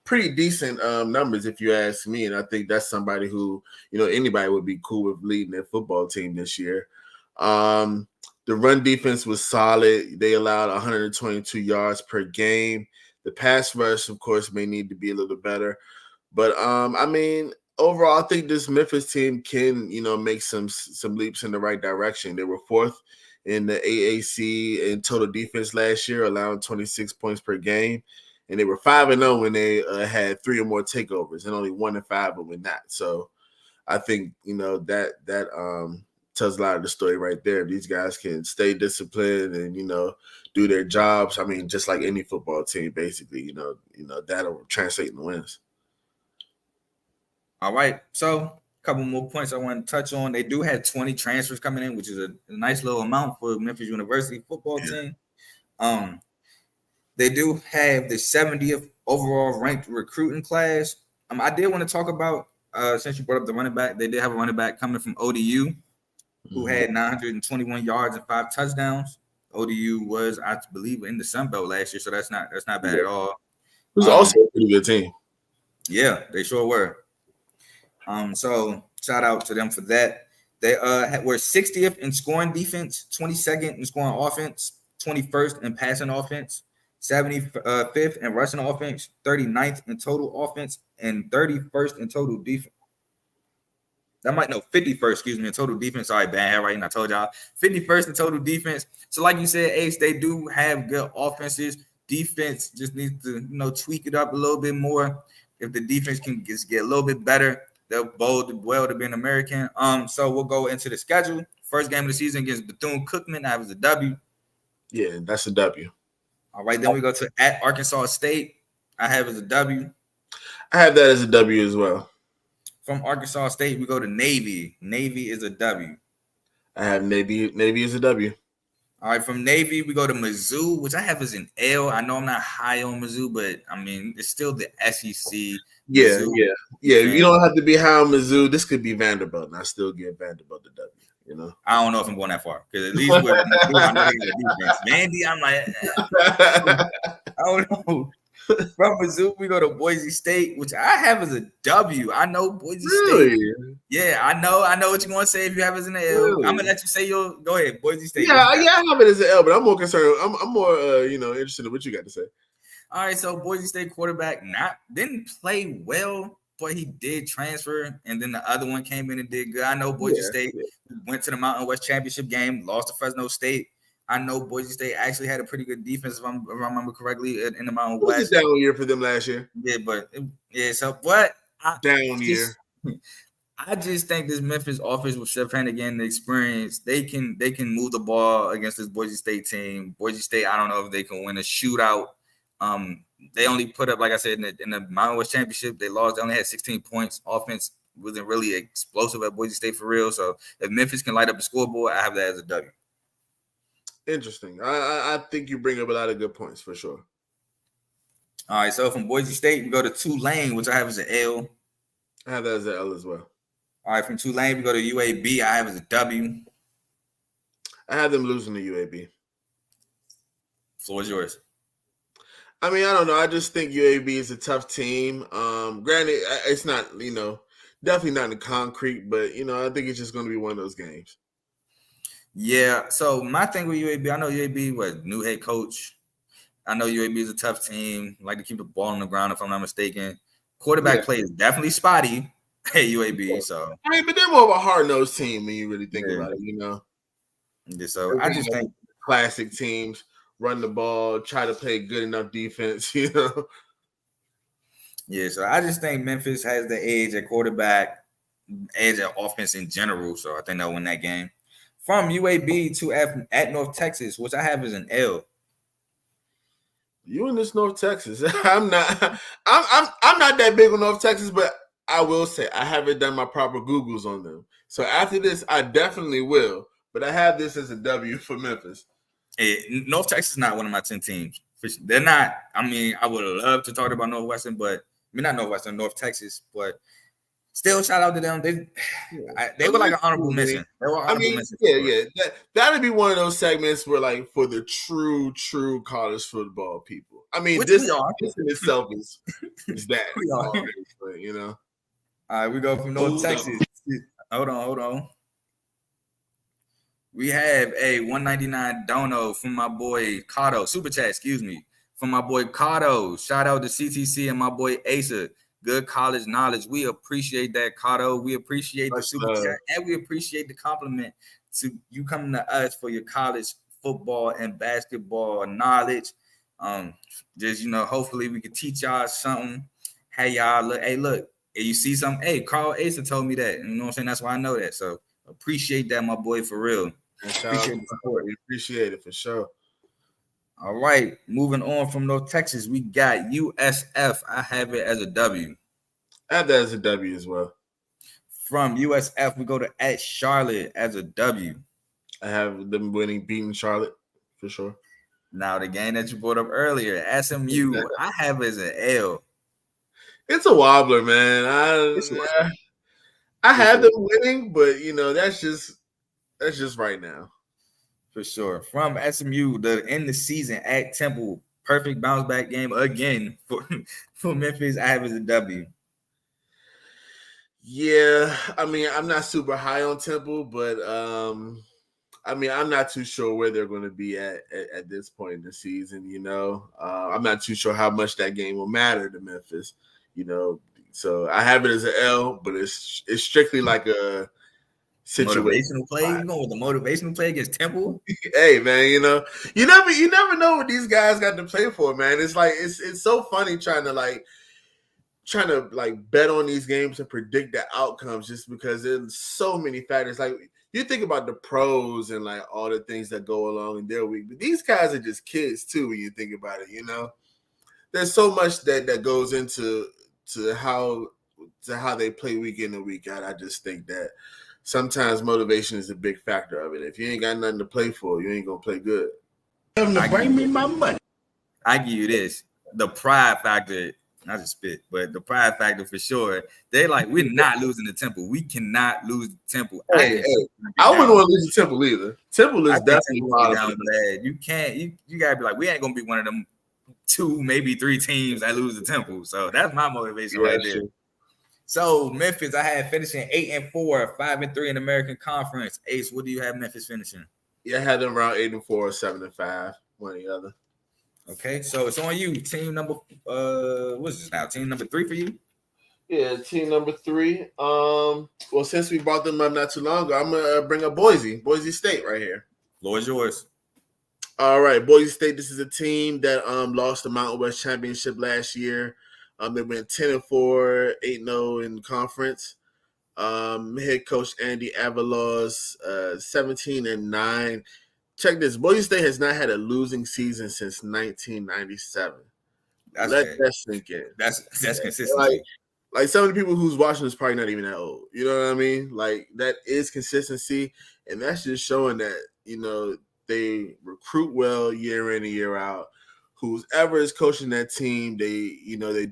Pretty decent numbers, if you ask me. And I think that's somebody who, anybody would be cool with leading their football team this year. The run defense was solid. They allowed 122 yards per game. The pass rush, of course, may need to be a little better. But, overall, I think this Memphis team can, make some leaps in the right direction. They were fourth in the AAC in total defense last year, allowing 26 points per game. And they were 5-0 when they had 3 or more takeovers, and only 1-5 when not. So I think, that tells a lot of the story right there. These guys can stay disciplined and, do their jobs. I mean, just like any football team, basically, that'll translate into wins. All right. So a couple more points I want to touch on. They do have 20 transfers coming in, which is a nice little amount for Memphis University football team. They do have the 70th overall ranked recruiting class. I did want to talk about, since you brought up the running back, they did have a running back coming from ODU who had 921 yards and 5 touchdowns. ODU was, I believe, in the Sun Belt last year, so that's not bad at all. It was also a pretty good team. Yeah, they sure were. So shout out to them for that. They were 60th in scoring defense, 22nd in scoring offense, 21st in passing offense, 75th in rushing offense, 39th in total offense, and 31st in total defense. 51st, in total defense. Sorry, bad handwriting. I told y'all. 51st in total defense. So like you said, Ace, they do have good offenses. Defense just needs to, tweak it up a little bit more. If the defense can just get a little bit better, they'll bode well to be an American. So we'll go into the schedule. First game of the season against Bethune-Cookman. I have as a W. Yeah, that's a W. All right, then we go to at Arkansas State. I have as a W. I have that as a W as well. From Arkansas State, we go to Navy. Navy is a W. I have Navy. Navy is a W. All right, from Navy, we go to Mizzou, which I have as an L. I know I'm not high on Mizzou, but, it's still the SEC. Yeah, Mizzou. Yeah. You don't have to be high on Mizzou. This could be Vanderbilt, and I still give Vanderbilt the W, I don't know if I'm going that far, because at least with Mizzou, I know they got defense. Vandy, I'm like, I don't know. From Mizzou, we go to Boise State, which I have as a W. I know Boise State. Yeah, I know what you're going to say if you have it as an L. Really? I'm going to let you say go ahead, Boise State. Yeah, I have it as an L, but I'm more concerned. I'm more, interested in what you got to say. All right, so Boise State quarterback didn't play well, but he did transfer, and then the other one came in and did good. I know Boise State went to the Mountain West Championship game, lost to Fresno State. I know Boise State actually had a pretty good defense, if I remember correctly, in the Mountain West. It was a down year for them last year. Yeah, but down year. I just think this Memphis offense with Chef Hannigan, the experience, they can move the ball against this Boise State team. Boise State, I don't know if they can win a shootout. They only put up, like I said, in the Mountain West Championship, they lost. They only had 16 points. Offense wasn't really explosive at Boise State for real. So if Memphis can light up the scoreboard, I have that as a W. Interesting. I think you bring up a lot of good points for sure. All right, so from Boise State, we go to Tulane, which I have as an L. I have that as an L as well. All right, from Tulane, we go to UAB. I have as a W. I have them losing to UAB. Floor is yours. I don't know. I just think UAB is a tough team. Granted, it's not, definitely not in the concrete, but, I think it's just going to be one of those games. Yeah, so my thing with UAB, I know UAB was new head coach. I know UAB is a tough team. Like to keep the ball on the ground, if I'm not mistaken. Quarterback play is definitely spotty at UAB. So but they're more of a hard-nosed team when you really think about it, Yeah, so I just think classic teams run the ball, try to play good enough defense, Yeah, so I just think Memphis has the edge at quarterback. edge of offense in general. So I think they'll win that game. From UAB to at North Texas, which I have as an L. You in this North Texas? I'm not. I'm not that big on North Texas, but I will say I haven't done my proper Googles on them. So after this, I definitely will. But I have this as a W for Memphis. North Texas is not one of my 10 teams. They're not. I mean, I would love to talk about Northwestern, but not Northwestern, North Texas. But still, shout out to them. They were like an honorable mention. They were honorable mention. Yeah. That'd be one of those segments where, like, for the true college football people. I mean, this in itself is that. But, you know. All right, we go from North Texas. Hold on. We have a 199 dono from my boy Kato. Super chat, excuse me. From my boy Kato. Shout out to CTC and my boy Asa. Good college knowledge. We appreciate that, Kato. We appreciate the super chat. And we appreciate the compliment to you coming to us for your college football and basketball knowledge. Just, hopefully we can teach y'all something. Hey, y'all, look. If you see something, hey, Carl Asa told me that. You know what I'm saying? That's why I know that. So appreciate that, my boy, for real. Appreciate the support. We appreciate it for sure. All right. Moving on from North Texas, we got USF. I have it as a W. I have that as a W as well. From USF, we go to at Charlotte as a W. I have them beating Charlotte for sure. Now, the game that you brought up earlier, SMU, I have it as an L. It's a wobbler, man. I had them winning, but that's just right now. For sure. From SMU, the end of the season at Temple, perfect bounce back game again for Memphis. I have it as a W. Yeah, I mean, I'm not super high on Temple, but I'm not too sure where they're going to be at this point in the season. I'm not too sure how much that game will matter to Memphis. So I have it as an L, but it's strictly like a motivational play. You going with the motivational play against Temple? Hey, man, you never know what these guys got to play for, man. It's like it's so funny trying to bet on these games and predict the outcomes just because there's so many factors. Like, you think about the pros and like all the things that go along in their week, but these guys are just kids too when you think about it. There's so much that goes into how they play week in and week out. I just think that sometimes motivation is a big factor of it. If you ain't got nothing to play for, you ain't gonna play good. Bring me my money. I give you this: the pride factor. Not to spit, but the pride factor for sure. They like, we're not losing the Temple. We cannot lose the Temple. I wouldn't want to lose the Temple either. Temple is definitely down bad. You can't. You gotta be like, we ain't gonna be one of them 2, maybe 3 teams that lose the Temple. So that's my motivation right there. Sure. So Memphis, I had finishing 8-4, 5-3 in American Conference. Ace, what do you have Memphis finishing? Yeah, I had them around 8-4, 7-5, one or the other. Okay, so it's on you. Team number what's this now? Team number 3 for you? Yeah, team number 3. Well, since we brought them up not too long ago, I'm gonna bring up Boise State right here. Floor is yours. All right, Boise State. This is a team that lost the Mountain West Championship last year. They went 10-4, 8-0 in conference. Head coach Andy Avalos, 17-9. Check this. Boise State has not had a losing season since 1997. Let that sink in. That's consistency. Like some of the people who's watching is probably not even that old. You know what I mean? Like, that is consistency, and that's just showing that they recruit well year in and year out. Whoever is coaching that team, they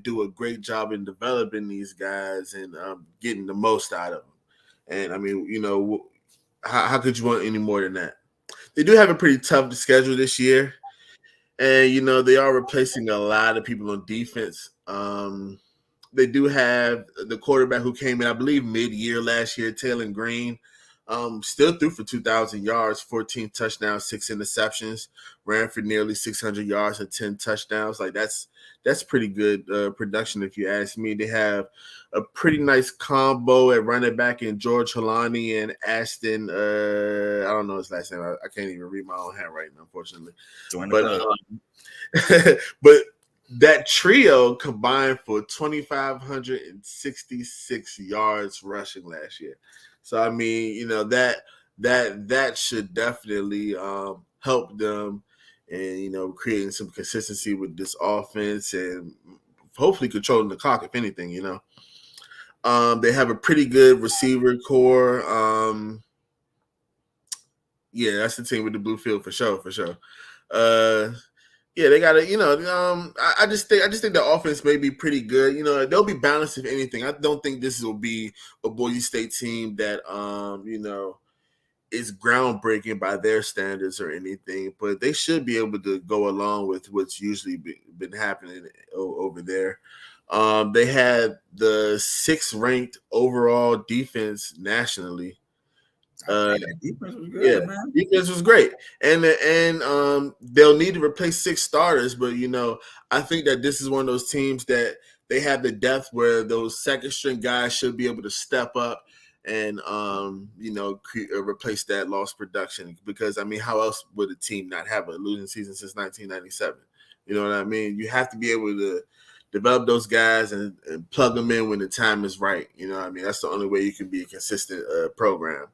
do a great job in developing these guys and getting the most out of them. And I mean, how could you want any more than that? They do have a pretty tough schedule this year, and they are replacing a lot of people on defense. They do have the quarterback who came in, I believe, mid-year last year, Taylor Green. Still threw for 2,000 yards, 14 touchdowns, 6 interceptions, ran for nearly 600 yards and 10 touchdowns. Like, that's pretty good production if you ask me. They have a pretty nice combo at running back in George Holani and Ashton. I don't know his last name. I can't even read my own handwriting, unfortunately. But That trio combined for 2,566 yards rushing last year. So I mean, that should definitely help them, and creating some consistency with this offense and hopefully controlling the clock, if anything. They have a pretty good receiver core. Yeah, that's the team with the blue field for sure. Yeah, they got to, I just think the offense may be pretty good. They'll be balanced if anything. I don't think this will be a Boise State team that, is groundbreaking by their standards or anything, but they should be able to go along with what's usually been happening over there. They had the 6th ranked overall defense nationally. Defense was good, man. Defense was great, and they'll need to replace 6 starters. But I think that this is one of those teams that they have the depth where those second string guys should be able to step up and replace that lost production. Because I mean, how else would a team not have a losing season since 1997? You know what I mean? You have to be able to develop those guys and plug them in when the time is right. You know what I mean? That's the only way you can be a consistent program.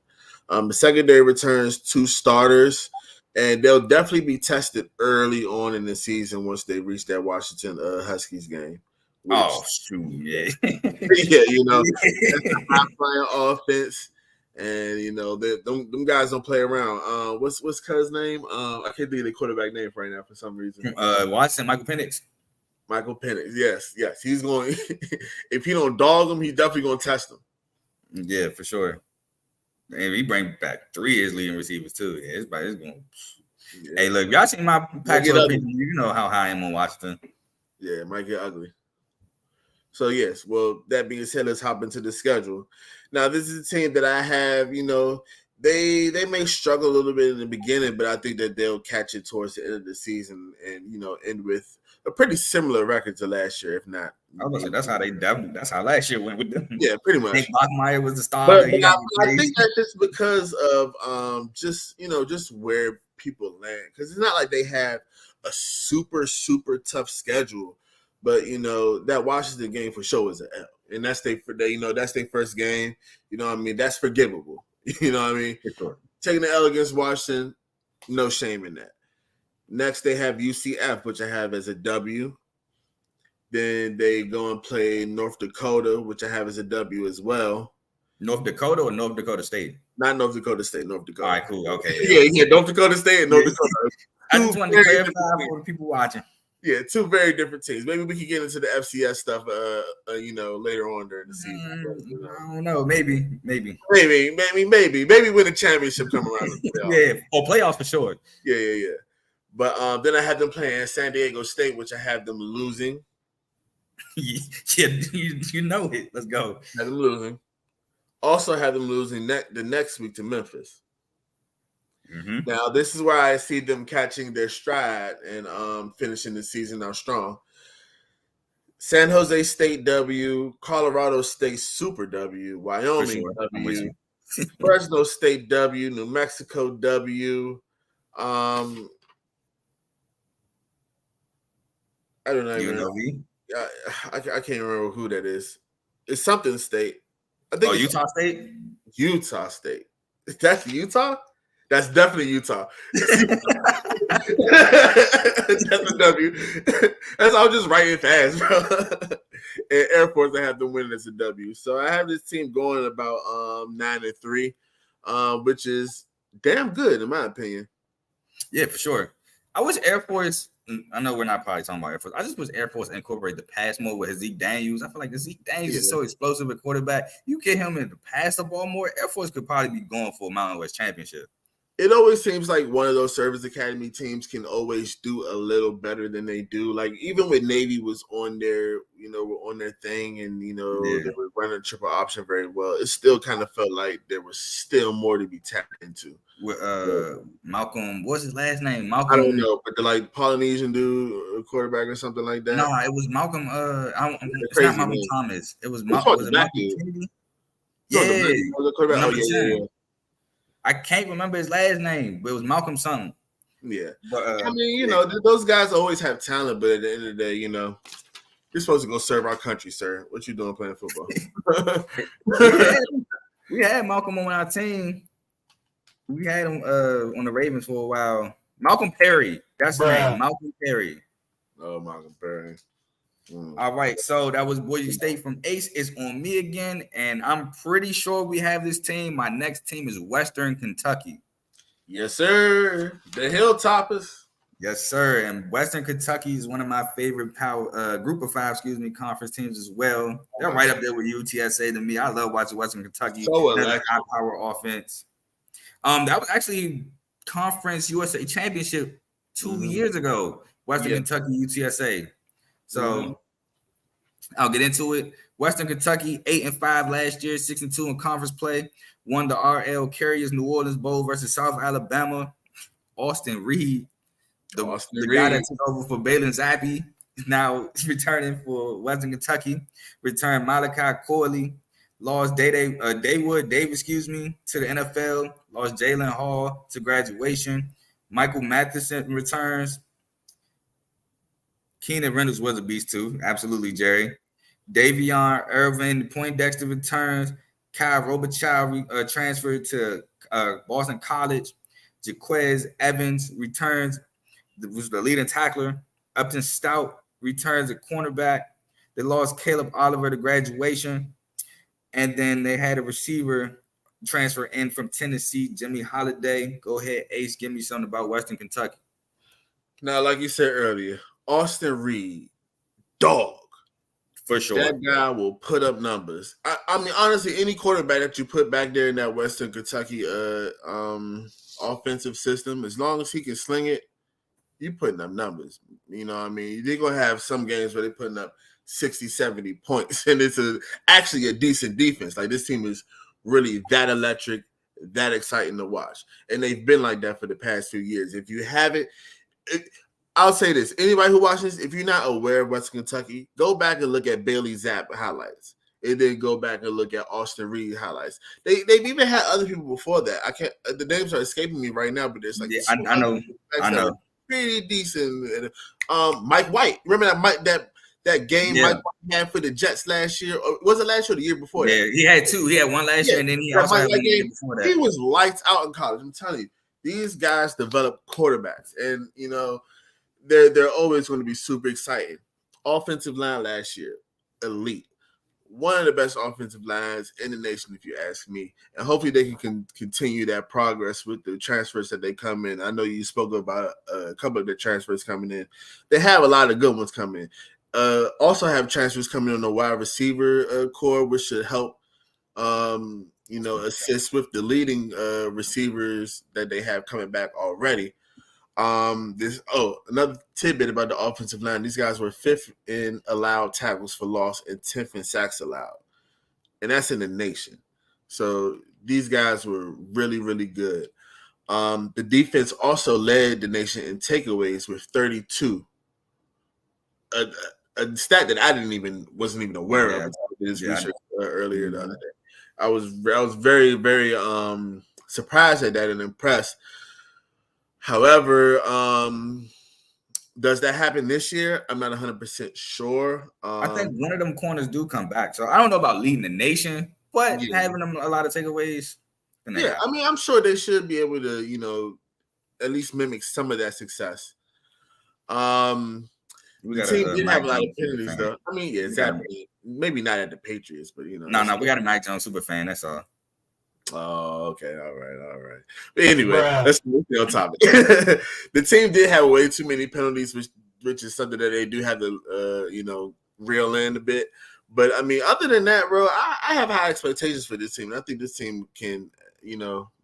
The secondary returns 2 starters, and they'll definitely be tested early on in the season once they reach that Washington Huskies game. Shoot, yeah. Yeah, that's a high-flying offense, and them guys don't play around. What's Cuz's name? I can't think of the quarterback name right now for some reason. Watson, Michael Penix. Michael Penix, yes. He's going. If he don't dog him, he's definitely going to test him. Yeah, for sure. And he bring back 3 of his leading receivers too. Yeah, it's going. Yeah. Hey, look, y'all seen my Pac-12 preview? You know how high I am on Washington. Yeah, it might get ugly. So yes, well, that being said, let's hop into the schedule. Now, this is a team that I have. They may struggle a little bit in the beginning, but I think that they'll catch it towards the end of the season and end with a pretty similar record to last year, if not. I was gonna say that's how last year went with them. Yeah, pretty much. Nick Bachmeier was the star. But I think that's just because of just where people land, because it's not like they have a super tough schedule, but that Washington game for sure is an L, and that's their first game. I mean, that's forgivable. You know what I mean? For sure. Taking the L against Washington, no shame in that. Next, they have UCF, which I have as a W. Then they go and play North Dakota, which I have as a W as well. North Dakota or North Dakota State? Not North Dakota State, North Dakota. All right, cool. Okay. Yeah, North Dakota State and North Dakota. I just wanted to clarify for the people watching. Yeah, 2 very different teams. Maybe we can get into the FCS stuff, later on during the season. I don't know. Maybe when the championship come around. Yeah, or playoffs for sure. Yeah. But then I had them playing San Diego State, which I have them losing. Yeah, you know it. Let's go. Had them losing. Also had them losing the next week to Memphis. Mm-hmm. Now, this is where I see them catching their stride and finishing the season out strong. San Jose State W, Colorado State Super W, Wyoming W, Fresno State W, New Mexico W. I don't know. UNLV? I can't remember who that is. It's something state. I think Utah State? Utah State. That's Utah? That's definitely Utah. That's a W. I was just writing fast, bro. And Air Force, I have them winning as a W. So I have this team going about 9-3, which is damn good in my opinion. Yeah, for sure. I wish Air Force. I know we're not probably talking about Air Force. I just wish Air Force incorporate the pass more with Zeke Daniels. I feel like Zeke Daniels is so explosive at quarterback. You get him in to pass the ball more, Air Force could probably be going for a Mountain West championship. It always seems like one of those service academy teams can always do a little better than they do. Like even when Navy was on their, on their thing and, they were running triple option very well, it still kind of felt like there was still more to be tapped into. With Malcolm, what's his last name? Malcolm. I don't know, but the Polynesian dude, quarterback or something like that. No, it was Malcolm. It's not Malcolm Thomas. It was Malcolm. Was it Malcolm Kennedy? Yeah. Yeah. I can't remember his last name, but it was Malcolm something. Yeah. But I mean, you know, those guys always have talent, but at the end of the day, you know, you're supposed to go serve our country, sir. What you doing playing football? we had Malcolm on our team. We had him on the Ravens for a while. Malcolm Perry. That's his name. Malcolm Perry. Oh, Malcolm Perry. All right, so that was Boise State from Ace. It's on me again, and I'm pretty sure we have this team. My next team is Western Kentucky. Yes, sir. The Hilltoppers. Yes, sir. And Western Kentucky is one of my favorite group of five, conference teams as well. They're right up there with UTSA to me. I love watching Western Kentucky. So high power offense. That was actually Conference USA Championship 2 years ago. Western Kentucky UTSA. So I'll get into it. Western Kentucky 8-5 last year, 6-2 in conference play. Won the RL Carriers New Orleans Bowl versus South Alabama. Austin Reed, the guy that took over for Balin Zappi, is now returning for Western Kentucky. Returned Malachi Corley. Lost Daywood Davis, to the NFL. Lost Jalen Hall to graduation. Michael Matheson returns. Keenan Reynolds was a beast too. Absolutely, Jerry. Davion Irvin Poindexter returns. Kyle Robichaux transferred to Boston College. Jaquez Evans returns, was the leading tackler. Upton Stout returns at cornerback. They lost Caleb Oliver to graduation. And then they had a receiver transfer in from Tennessee, Jimmy Holiday. Go ahead, Ace. Give me something about Western Kentucky. Now, like you said earlier, Austin Reed, dog. For sure. That guy will put up numbers. I mean, honestly, any quarterback that you put back there in that Western Kentucky offensive system, as long as he can sling it, you putting up numbers. You know what I mean? They're going to have some games where they're putting up 60, 70 points, and it's actually a decent defense. Like, this team is really that electric, that exciting to watch. And they've been like that for the past few years. If you haven't, I'll say this. Anybody who watches, if you're not aware of Western Kentucky, go back and look at Bailey Zapp highlights. And then go back and look at Austin Reed highlights. They've even had other people before that. I can't. The names are escaping me right now, but there's like I know. Pretty decent. Mike White. Remember that game Mike White had for the Jets last year? Or was it last year or the year before that? Yeah, he had two. He had one last year, and then he also had one year before that. He was lights out in college. I'm telling you, these guys develop quarterbacks, and you know they're always going to be super exciting. Offensive line last year, elite. One of the best offensive lines in the nation, if you ask me. And hopefully they can continue that progress with the transfers that they come in. I know you spoke about a couple of the transfers coming in. They have a lot of good ones coming in. Also have transfers coming on the wide receiver core, which should help, assist with the leading receivers that they have coming back already. Another tidbit about the offensive line. These guys were 5th in allowed tackles for loss and 10th in sacks allowed. And that's in the nation. So these guys were really, really good. The defense also led the nation in takeaways with 32. A stat that I wasn't even aware of until I did this research earlier the other day. I was very, very surprised at that and impressed. However, does that happen this year? I'm not 100% sure. I think one of them corners do come back. So I don't know about leading the nation, but having them a lot of takeaways. Yeah, I mean, I'm sure they should be able to, at least mimic some of that success. The team did have a lot of penalties, though. I mean, yeah, exactly. Maybe not at the Patriots, but No, we got a Mac Jones super fan. That's all. Oh, okay. All right. But anyway, let's stay on topic. The team did have way too many penalties, which is something that they do have to, reel in a bit. But, I mean, other than that, bro, I have high expectations for this team. I think this team can,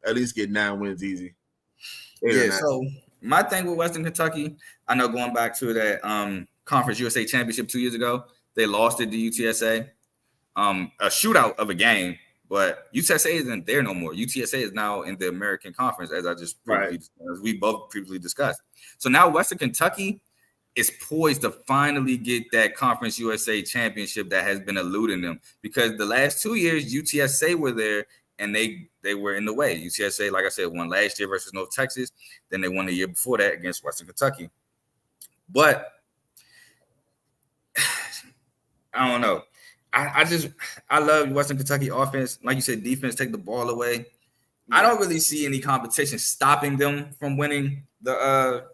at least get 9 wins easy. So my thing with Western Kentucky, I know going back to that Conference USA Championship 2 years ago, they lost it to UTSA. A shootout of a game. But UTSA isn't there no more. UTSA is now in the American Conference, as we both previously discussed. So now Western Kentucky is poised to finally get that Conference USA championship that has been eluding them. Because the last 2 years, UTSA were there, and they were in the way. UTSA, like I said, won last year versus North Texas. Then they won the year before that against Western Kentucky. But I don't know. I love Western Kentucky offense. Like you said, defense take the ball away. I don't really see any competition stopping them from winning the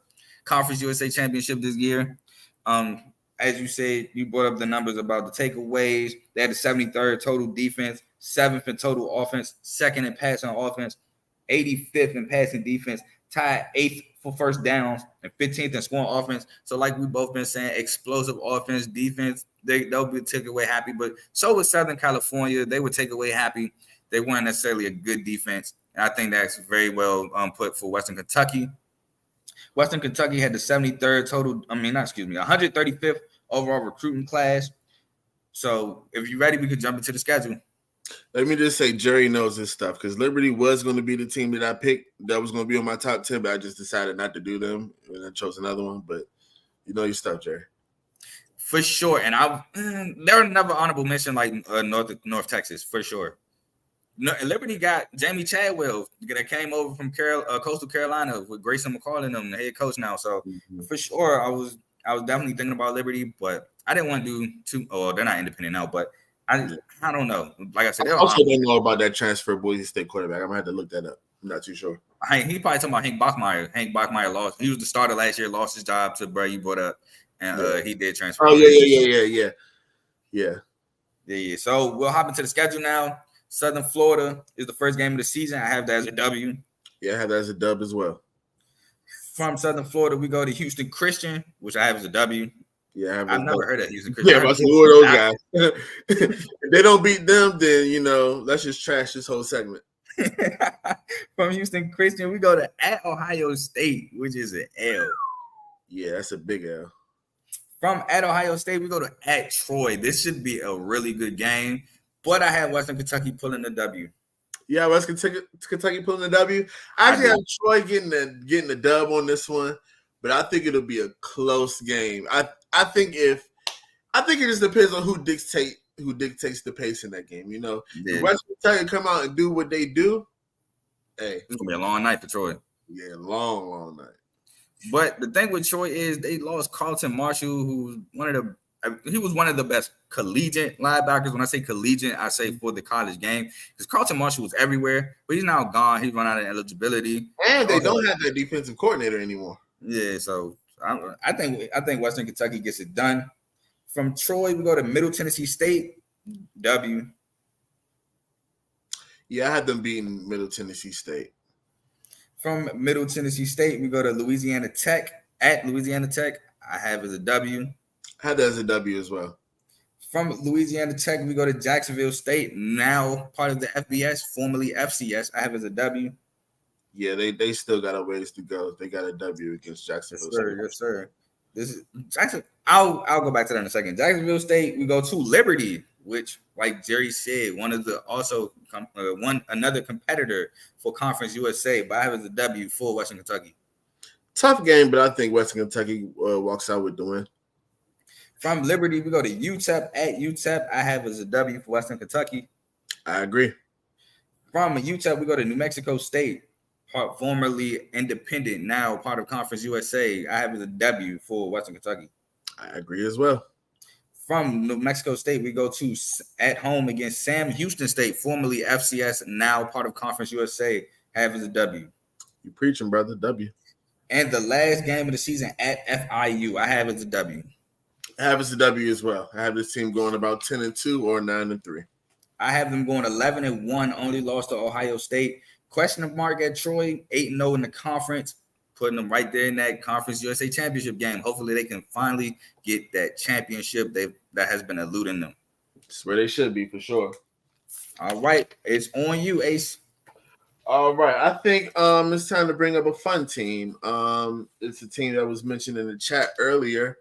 Conference USA Championship this year. As you said, you brought up the numbers about the takeaways. They had the 73rd total defense, 7th in total offense, 2nd in passing offense, 85th in passing defense, tied 8th for first downs, and 15th in scoring offense. So, like we both been saying, explosive offense, defense, they'll be takeaway happy. But so was Southern California. They were takeaway happy. They weren't necessarily a good defense. And I think that's very well put for Western Kentucky. Western Kentucky had the 73rd total, 135th overall recruiting class. So if you're ready, we could jump into the schedule. Let me just say Jerry knows his stuff because Liberty was going to be the team that I picked that was going to be on my top 10, but I just decided not to do them, and I chose another one. But you know your stuff, Jerry. For sure. And there were another honorable mention like North Texas, for sure. Liberty got Jamie Chadwell that came over from Coastal Carolina with Grayson McCall and them, the head coach now. So for sure, I was definitely thinking about Liberty, but I didn't want to do too. Oh, they're not independent now, but I don't know. Like I said, I also don't know about that transfer Boise State quarterback. I'm gonna have to look that up. I'm not too sure. He probably talking about Hank Bachmeier. Hank Bachmeier lost. He was the starter last year, lost his job to Bro. You brought up, and he did transfer. Oh yeah. So we'll hop into the schedule now. Southern Florida is the first game of the season. I have that as a W. Yeah, I have that as a dub as well. From Southern Florida, we go to Houston Christian, which I have as a W. Yeah, I've never heard of Houston Christian. Yeah, but who are those guys? If they don't beat them, then let's just trash this whole segment. From Houston Christian, we go to at Ohio State, which is an L. Yeah, that's a big L. From at Ohio State, we go to at Troy. This should be a really good game. But I have Western Kentucky pulling the W. Yeah, Western Kentucky pulling the W. I actually have Troy getting the dub on this one, but I think it'll be a close game. I think it just depends on who dictates the pace in that game. If Western Kentucky come out and do what they do, hey, it's gonna be a long night for Troy. Yeah, long night. But the thing with Troy is they lost Carlton Marshall, who's he was one of the best collegiate linebackers. When I say collegiate, I say for the college game. Because Carlton Marshall was everywhere, but he's now gone. He's run out of eligibility. And they don't have that defensive coordinator anymore. Yeah, so I think Western Kentucky gets it done. From Troy, we go to Middle Tennessee State, W. Yeah, I had them beating Middle Tennessee State. From Middle Tennessee State, we go to Louisiana Tech. At Louisiana Tech, I have as a W. I had that as a W as well. From Louisiana Tech, we go to Jacksonville State, now part of the FBS, formerly FCS. I have as a W. Yeah, they still got a ways to go. They got a W against Jacksonville State. Yes, sir. This is Jackson. I'll go back to that in a second. Jacksonville State, we go to Liberty, which, like Jerry said, another competitor for Conference USA. But I have as a W for Western Kentucky. Tough game, but I think Western Kentucky walks out with the win. From Liberty, we go to UTEP. At UTEP, I have as a W for Western Kentucky. I agree. From UTEP, we go to New Mexico State, formerly independent, now part of Conference USA. I have as a W for Western Kentucky. I agree as well. From New Mexico State, we go to at home against Sam Houston State, formerly FCS, now part of Conference USA. I have as a W. You preaching, brother. W. And the last game of the season at FIU, I have as a W. I have as a W as well. I have this team going about 10-2 or 9-3. I have them going 11-1, only lost to Ohio State. Question mark at Troy, 8-0 in the conference, putting them right there in that Conference USA Championship game. Hopefully they can finally get that championship that has been eluding them. That's where they should be for sure. All right, it's on you, Ace. All right, I think it's time to bring up a fun team. It's a team that was mentioned in the chat earlier.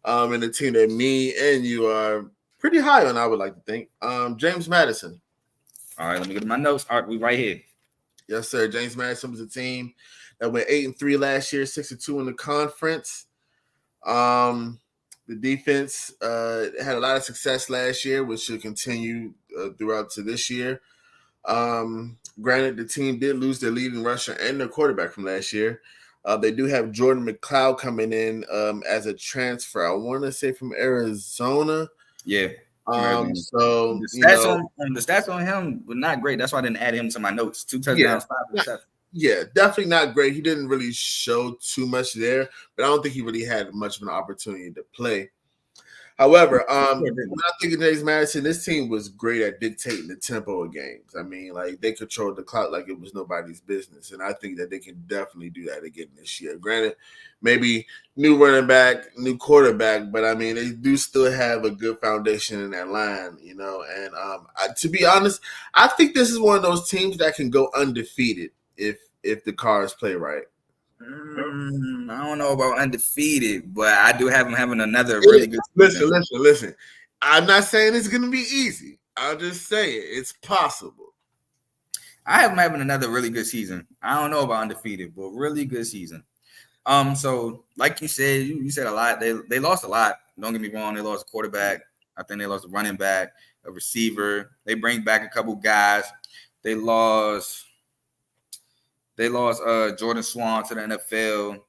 And the team that me and you are pretty high on, I would like to think. James Madison. All right, let me get my notes. All right, we right here. Yes, sir. James Madison was a team that went 8-3 last year, 6-2 in the conference. The defense had a lot of success last year, which should continue throughout to this year. Granted, the team did lose their leading rusher and their quarterback from last year. They do have Jordan McLeod coming in as a transfer. I want to say from Arizona. Yeah. So the stats on him were not great. That's why I didn't add him to my notes. 2 touchdowns, 5 interceptions. Yeah, definitely not great. He didn't really show too much there, but I don't think he really had much of an opportunity to play. However, when I think of James Madison, this team was great at dictating the tempo of games. I mean, like they controlled the clock like it was nobody's business, and I think that they can definitely do that again this year. Granted, maybe new running back, new quarterback, but I mean they do still have a good foundation in that line, you know. And to be honest, I think this is one of those teams that can go undefeated if the Cards play right. I don't know about undefeated, but I do have them having another really good season. Listen. I'm not saying it's going to be easy. I'll just say it's possible. I have them having another really good season. I don't know about undefeated, but really good season. So like you said, you said a lot. They lost a lot. Don't get me wrong. They lost a quarterback. I think they lost a running back, a receiver. They bring back a couple guys. They lost Jordan Swan to the NFL.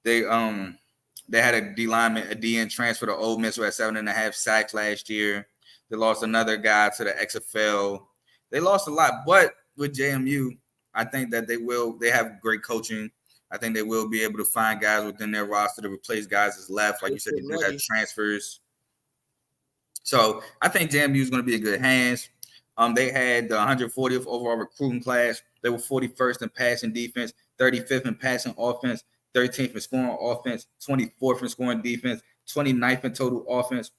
They had a D lineman, a DN transfer to Ole Miss who had 7.5 sacks last year. They lost another guy to the XFL. They lost a lot, but with JMU, I think that they have great coaching. I think they will be able to find guys within their roster to replace guys that's left. Like you said, they do have transfers. So I think JMU is going to be in good hands. They had the 140th overall recruiting class. They were 41st in passing defense, 35th in passing offense, 13th in scoring offense, 24th in scoring defense, 29th in total offense,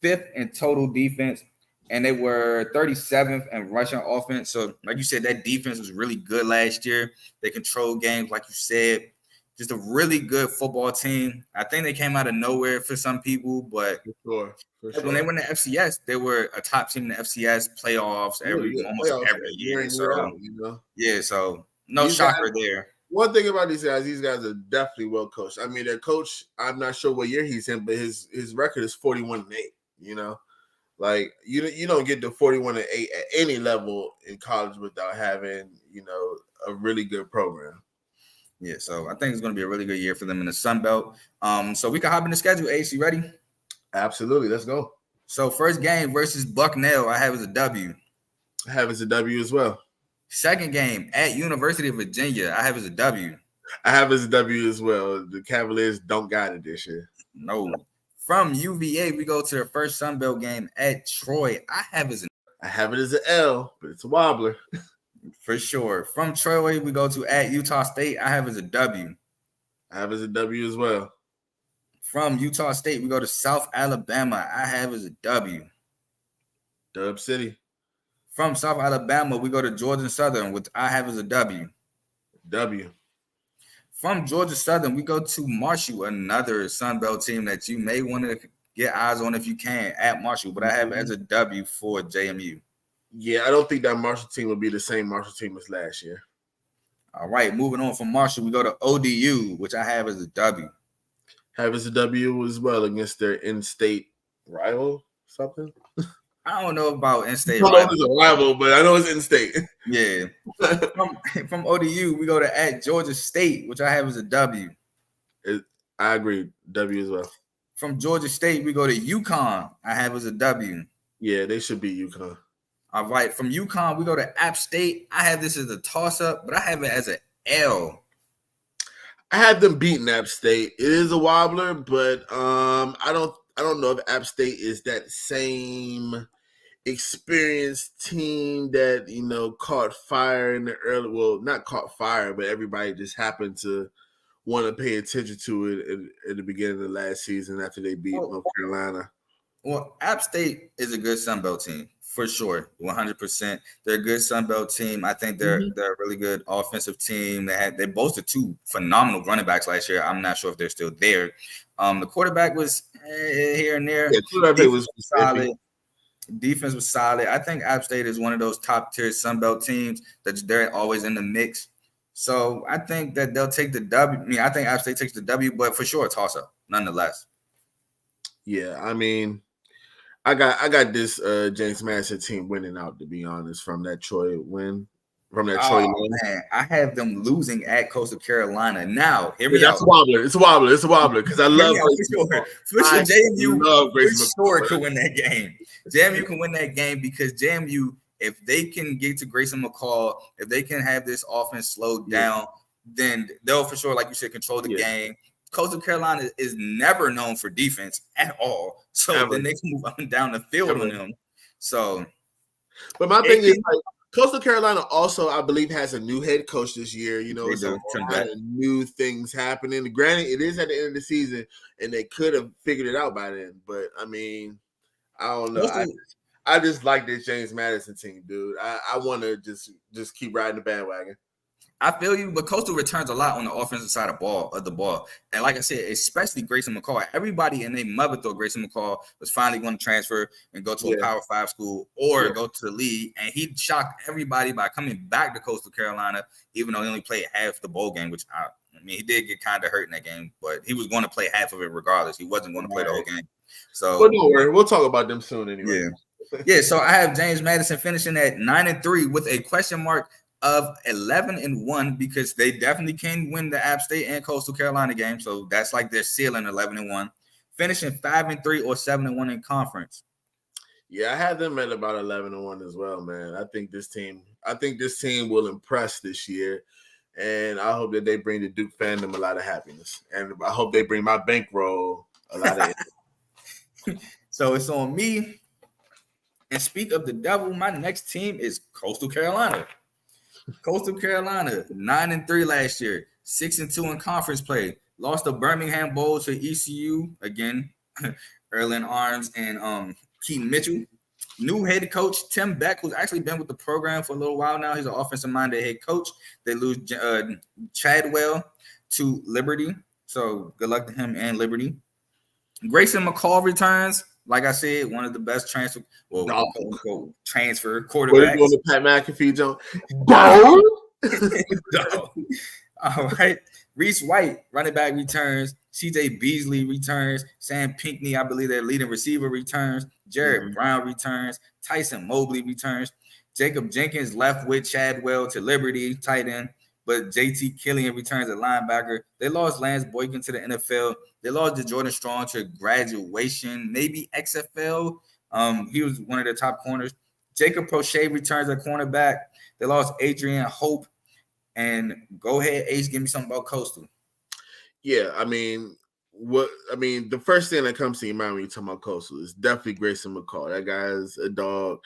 5th in total defense, and they were 37th in rushing offense. So, like you said, that defense was really good last year. They controlled games, like you said. Just a really good football team. I think they came out of nowhere for some people, but for sure. When they went to FCS, they were a top team in the FCS playoffs almost every year. So, yeah, so no shocker there. One thing about these guys are definitely well coached. I mean, their coach, I'm not sure what year he's in, but his record is 41-8. You know, like you don't get to 41-8 at any level in college without having a really good program. Yeah, so I think it's going to be a really good year for them in the Sun Belt. So we can hop in the schedule. Ace, you ready? Absolutely, let's go. So first game versus Bucknell, I have as a W. I have as a W as well. Second game at University of Virginia, I have as a W. I have as a W as well. The Cavaliers don't got it this year. No. From UVA, we go to the first Sun Belt game at Troy. I have it as an L, but it's a wobbler. For sure. From Troy, we go to at Utah State. I have as a W. I have as a W as well. From Utah State, we go to South Alabama. I have as a W. Dub City. From South Alabama, we go to Georgia Southern, which I have as a W. W. From Georgia Southern, we go to Marshall, another Sun Belt team that you may want to get eyes on if you can at Marshall, but I have as a W for JMU. Yeah, I don't think that Marshall team will be the same Marshall team as last year. All right, moving on from Marshall, we go to ODU, which I have as a W. Have as a W as well against their in-state rival, something. I don't know about in-state rival. I don't know if it's a rival, but I know it's in-state. Yeah. from ODU, we go to at Georgia State, which I have as a W. I agree, W as well. From Georgia State, we go to UConn. I have as a W. Yeah, they should be UConn. All right. From UConn, we go to App State. I have this as a toss-up, but I have it as an L. I had them beating App State. It is a wobbler, but I don't know if App State is that same experienced team that caught fire in the early. Well, not caught fire, but everybody just happened to want to pay attention to it at the beginning of the last season after they beat North Carolina. Well, App State is a good Sun Belt team. For sure, 100%. They're a good Sun Belt team. I think they're a really good offensive team. They boasted 2 phenomenal running backs last year. I'm not sure if they're still there. The quarterback was here and there. Yeah, quarterback was solid. Defense was solid. I think App State is one of those top-tier Sun Belt teams that they're always in the mix. So I think that they'll take the W. I think App State takes the W, but for sure, a toss-up, nonetheless. Yeah, I mean, I got this James Madison team winning out, to be honest, from that Troy win. From that Troy Oh win. man, I have them losing at Coastal Carolina. Now, hear me Yeah, out. that's a wobbler. It's a wobbler. It's a wobbler because I Hear love me out, Grayson for sure. McCall. For sure, I JMU love for Grayson sure McCall. could win that game. JMU can win that game because JMU, if they can get to Grayson McCall, if they can have this offense slowed down, then they'll for sure, like you said, control the game. Coastal Carolina is never known for defense at all, so then they can move up and down the field on them. So, but my thing is, like, Coastal Carolina also, I believe, has a new head coach this year. You know, so a lot of new things happening. Granted, it is at the end of the season, and they could have figured it out by then. But I mean, I don't know. I just like this James Madison team, dude. I want to just keep riding the bandwagon. I feel you, but Coastal returns a lot on the offensive side of the ball. And like I said, especially Grayson McCall. Everybody and their mother thought Grayson McCall was finally going to transfer and go to a Power 5 school or go to the league. And he shocked everybody by coming back to Coastal Carolina, even though he only played half the bowl game, which I mean, he did get kind of hurt in that game, but he was going to play half of it regardless. He wasn't going to play the whole game. So, but don't worry, we'll talk about them soon anyway. Yeah. So I have James Madison finishing at 9-3 with a question mark of 11-1 because they definitely can win the App State and Coastal Carolina game. So that's like their ceiling, 11-1, finishing 5-3 or 7-1 in conference. Yeah, I had them at about 11-1 as well, man. I think this team will impress this year, and I hope that they bring the Duke fandom a lot of happiness, and I hope they bring my bankroll a lot of. So it's on me. And speak of the devil, my next team is Coastal Carolina. Coastal Carolina, 9-3 last year, 6-2 in conference play. Lost the Birmingham Bowl to ECU again. Erlen Arms and Keaton Mitchell. New head coach Tim Beck, who's actually been with the program for a little while now. He's an offensive-minded head coach. They lose Chadwell to Liberty, so good luck to him and Liberty. Grayson McCall returns. Like I said, one of the best transfer quarterbacks. What are you doing to Pat McAfee, John? All right. Reese White, running back, returns. CJ Beasley returns. Sam Pinckney, I believe their leading receiver, returns. Jared Brown returns. Tyson Mobley returns. Jacob Jenkins left with Chadwell to Liberty, tight end. But JT Killian returns at linebacker. They lost Lance Boykin to the NFL. They lost Jordan Strong to graduation, maybe XFL. He was one of their top corners. Jacob Prochet returns at cornerback. They lost Adrian Hope. And go ahead, Ace, give me something about Coastal. Yeah, I mean, the first thing that comes to your mind when you talk about Coastal is definitely Grayson McCall. That guy is a dog.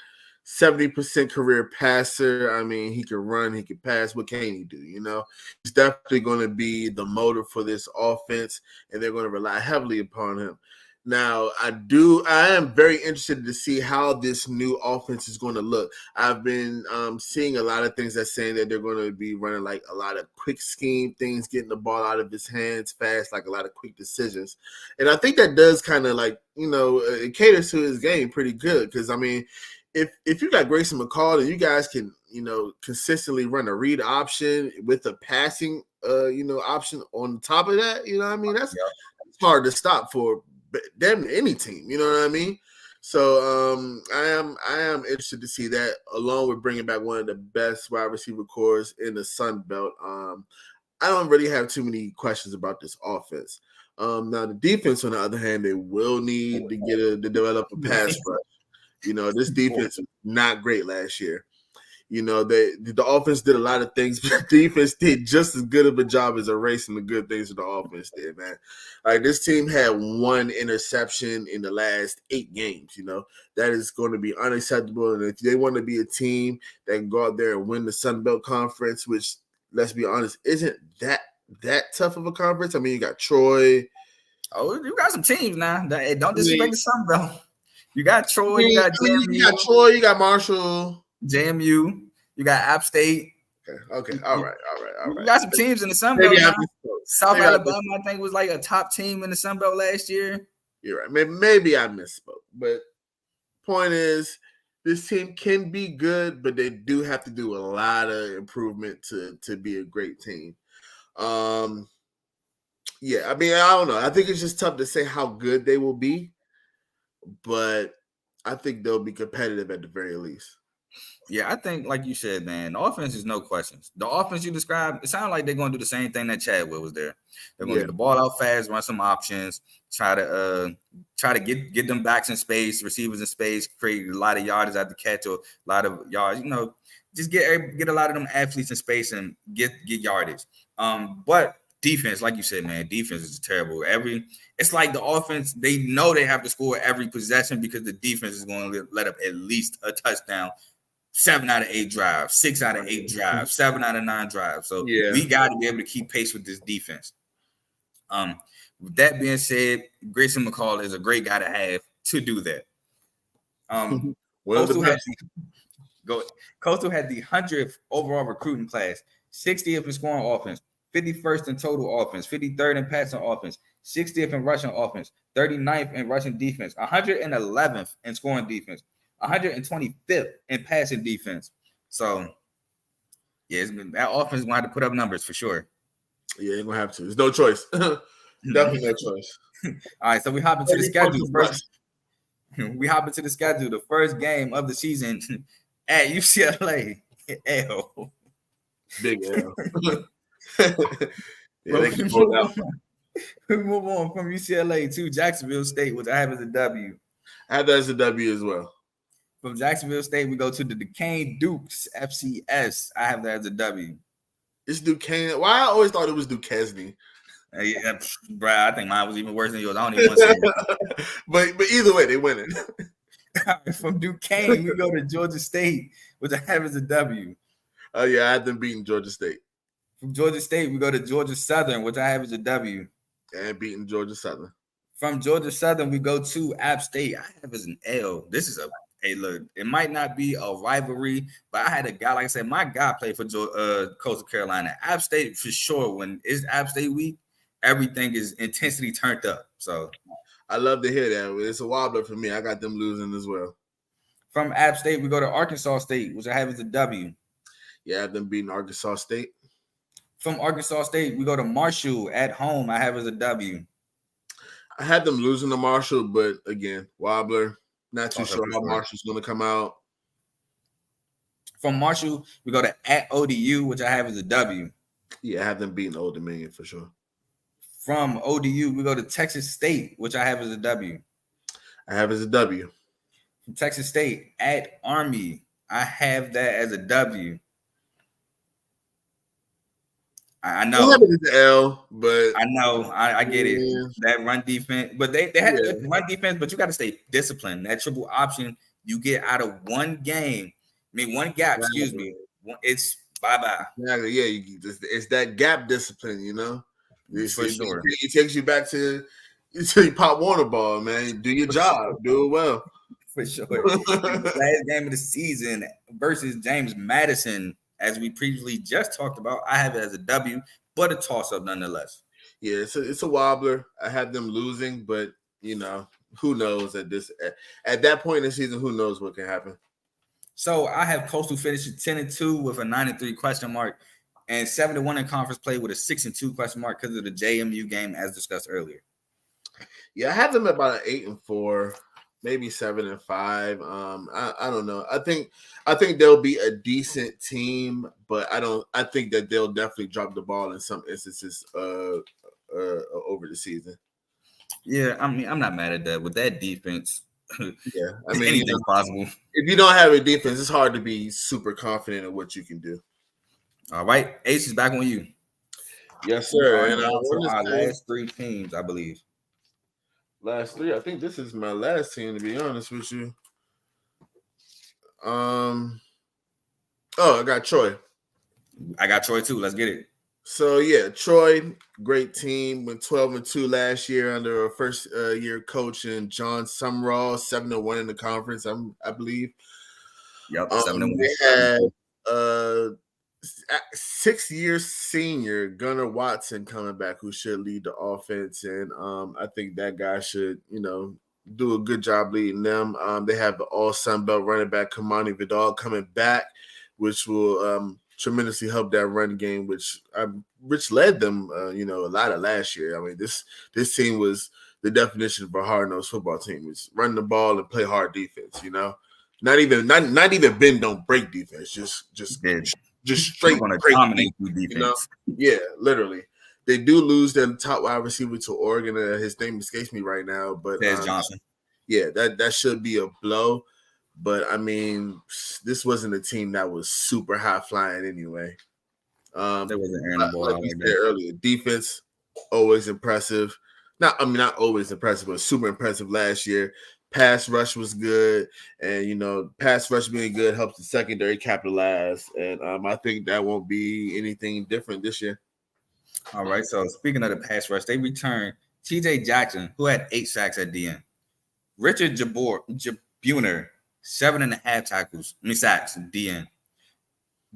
70% career passer. I mean, he can run, he can pass. What can he do? You know, he's definitely going to be the motor for this offense, and they're going to rely heavily upon him. Now, I am very interested to see how this new offense is going to look. I've been seeing a lot of things that's saying that they're going to be running like a lot of quick scheme things, getting the ball out of his hands fast, like a lot of quick decisions. And I think that does kind of like, it caters to his game pretty good because, I mean, if you got Grayson McCall and you guys can, consistently run a read option with a passing, option on top of that, that's hard to stop for them any team. You know what I mean? So I am interested to see that, along with bringing back one of the best wide receiver cores in the Sun Belt. I don't really have too many questions about this offense. Now the defense, on the other hand, they will need to develop a pass rush. This defense was not great last year. The offense did a lot of things, but the defense did just as good of a job as erasing the good things that the offense did, man. Like, this team had one interception in the last 8 games, That is going to be unacceptable. And if they want to be a team that can go out there and win the Sun Belt Conference, which, let's be honest, isn't that tough of a conference. I mean, you got Troy. Oh, you got some teams now. Don't disrespect the Sun Belt. You got Troy, you got Troy, you got Marshall, JMU, you got App State. Okay, all right. You got some teams in the Sun Belt. South Alabama, I think, was like a top team in the Sun Belt last year. You're right. Maybe I misspoke, but point is, this team can be good, but they do have to do a lot of improvement to be a great team. Yeah, I mean, I don't know. I think it's just tough to say how good they will be. But I think they'll be competitive at the very least. Yeah, I think, like you said, man, the offense is no questions. The offense you described, it sounds like they're going to do the same thing that Chadwell was there. They're going to get the ball out fast, run some options, try to get them backs in space, receivers in space, create a lot of yards at the catch or a lot of yards. Just get a lot of them athletes in space and get yardage. But defense, like you said, man, defense is terrible. It's like the offense, they know they have to score every possession because the defense is going to let up at least a touchdown. 7 out of 8 drives, 6 out of 8 drives, 7 out of 9 drives. So we got to be able to keep pace with this defense. With that being said, Grayson McCall is a great guy to have to do that. Coastal had the 100th overall recruiting class, 60th in scoring offense, 51st in total offense, 53rd in passing offense, 60th in rushing offense, 39th in rushing defense, 111th in scoring defense, 125th in passing defense. So, yeah, that offense is going to have to put up numbers for sure. Yeah, you're going to have to. There's no choice. Definitely no choice. All right, so we hop into the schedule first. We hop into the schedule. The first game of the season at UCLA. L. Big L. We move on from UCLA to Jacksonville State, which I have as a W. I have that as a W as well. From Jacksonville State, we go to the Duquesne Dukes, FCS. I have that as a W. It's Duquesne. Why I always thought it was Duquesne. Yeah, bro, I think mine was even worse than yours. I don't even want to say it. But either way, they winning. From Duquesne, we go to Georgia State, which I have as a W. Oh, yeah, I had them beating Georgia State. From Georgia State, we go to Georgia Southern, which I have as a W. And beating Georgia Southern. From Georgia Southern, we go to App State. I have as an L. This is hey, look, it might not be a rivalry, but I had a guy, like I said, my guy played for Coastal Carolina. App State, for sure, when it's App State week, everything is intensity turned up. So I love to hear that. It's a wobbler for me. I got them losing as well. From App State, we go to Arkansas State, which I have as a W. Yeah, I have them beating Arkansas State. From Arkansas State, we go to Marshall at home. I have as a W. I had them losing to Marshall, but again, wobbler. Not too sure how Marshall's going to come out. From Marshall, we go to at ODU, which I have as a W. Yeah, I have them beating Old Dominion for sure. From ODU, we go to Texas State, which I have as a W. I have as a W. From Texas State at Army, I have that as a W. I know. I have it as an L, but I know. I get it. That run defense, but they had run defense, but you got to stay disciplined. That triple option you get out of one game, one gap. Excuse me. It's bye-bye. Yeah, it's that gap discipline, For sure. It takes you back to you Pop Warner ball, man. Do your job. Do it well. For sure. Last game of the season versus James Madison, as we previously just talked about, I have it as a W, but a toss-up nonetheless. Yeah, it's a wobbler. I have them losing, but who knows at that point in the season, who knows what can happen. So I have Coastal finishing 10-2 with a 9-3 question mark, and 7-1 in conference play with a 6-2 question mark because of the JMU game, as discussed earlier. Yeah, I have them at about an 8-4. Maybe 7-5. I don't know. I think they'll be a decent team, but I think that they'll definitely drop the ball in some instances over the season. Yeah, I mean, I'm not mad at that. With that defense, yeah, I mean, anything's possible. If you don't have a defense, it's hard to be super confident in what you can do. All right, Ace is back on you. Yes, sir. And our last 3 teams, I believe. Last 3. I think this is my last team, to be honest with you. I got Troy. I got Troy too. Let's get it. So yeah, Troy, great team. Went 12-2 last year under a first year coach and John Sumrall, 7-1 in the conference, I believe. Yep, 7-1. They had 6-year senior Gunnar Watson coming back, who should lead the offense, and I think that guy should, do a good job leading them. They have the All Sun Belt running back Kamani Vidal coming back, which will tremendously help that run game, which led them, a lot of last year. I mean, this team was the definition of a hard-nosed football team is run the ball and play hard defense. Not even bend don't break defense. Just straight going to break dominate defense, through defense. Yeah, literally. They do lose their top wide receiver to Oregon. His name escapes me right now, but Des Johnson. Yeah, that should be a blow. But I mean, this wasn't a team that was super high flying anyway. There wasn't Aaron the ball like you said earlier. Defense always impressive. Not always impressive, but super impressive last year. Pass rush was good, and pass rush being good helps the secondary capitalize. And I think that won't be anything different this year. All right. So speaking of the pass rush, they returned T.J. Jackson, who had 8 sacks at the end. Richard Jabuner, 7.5 sacks at the end.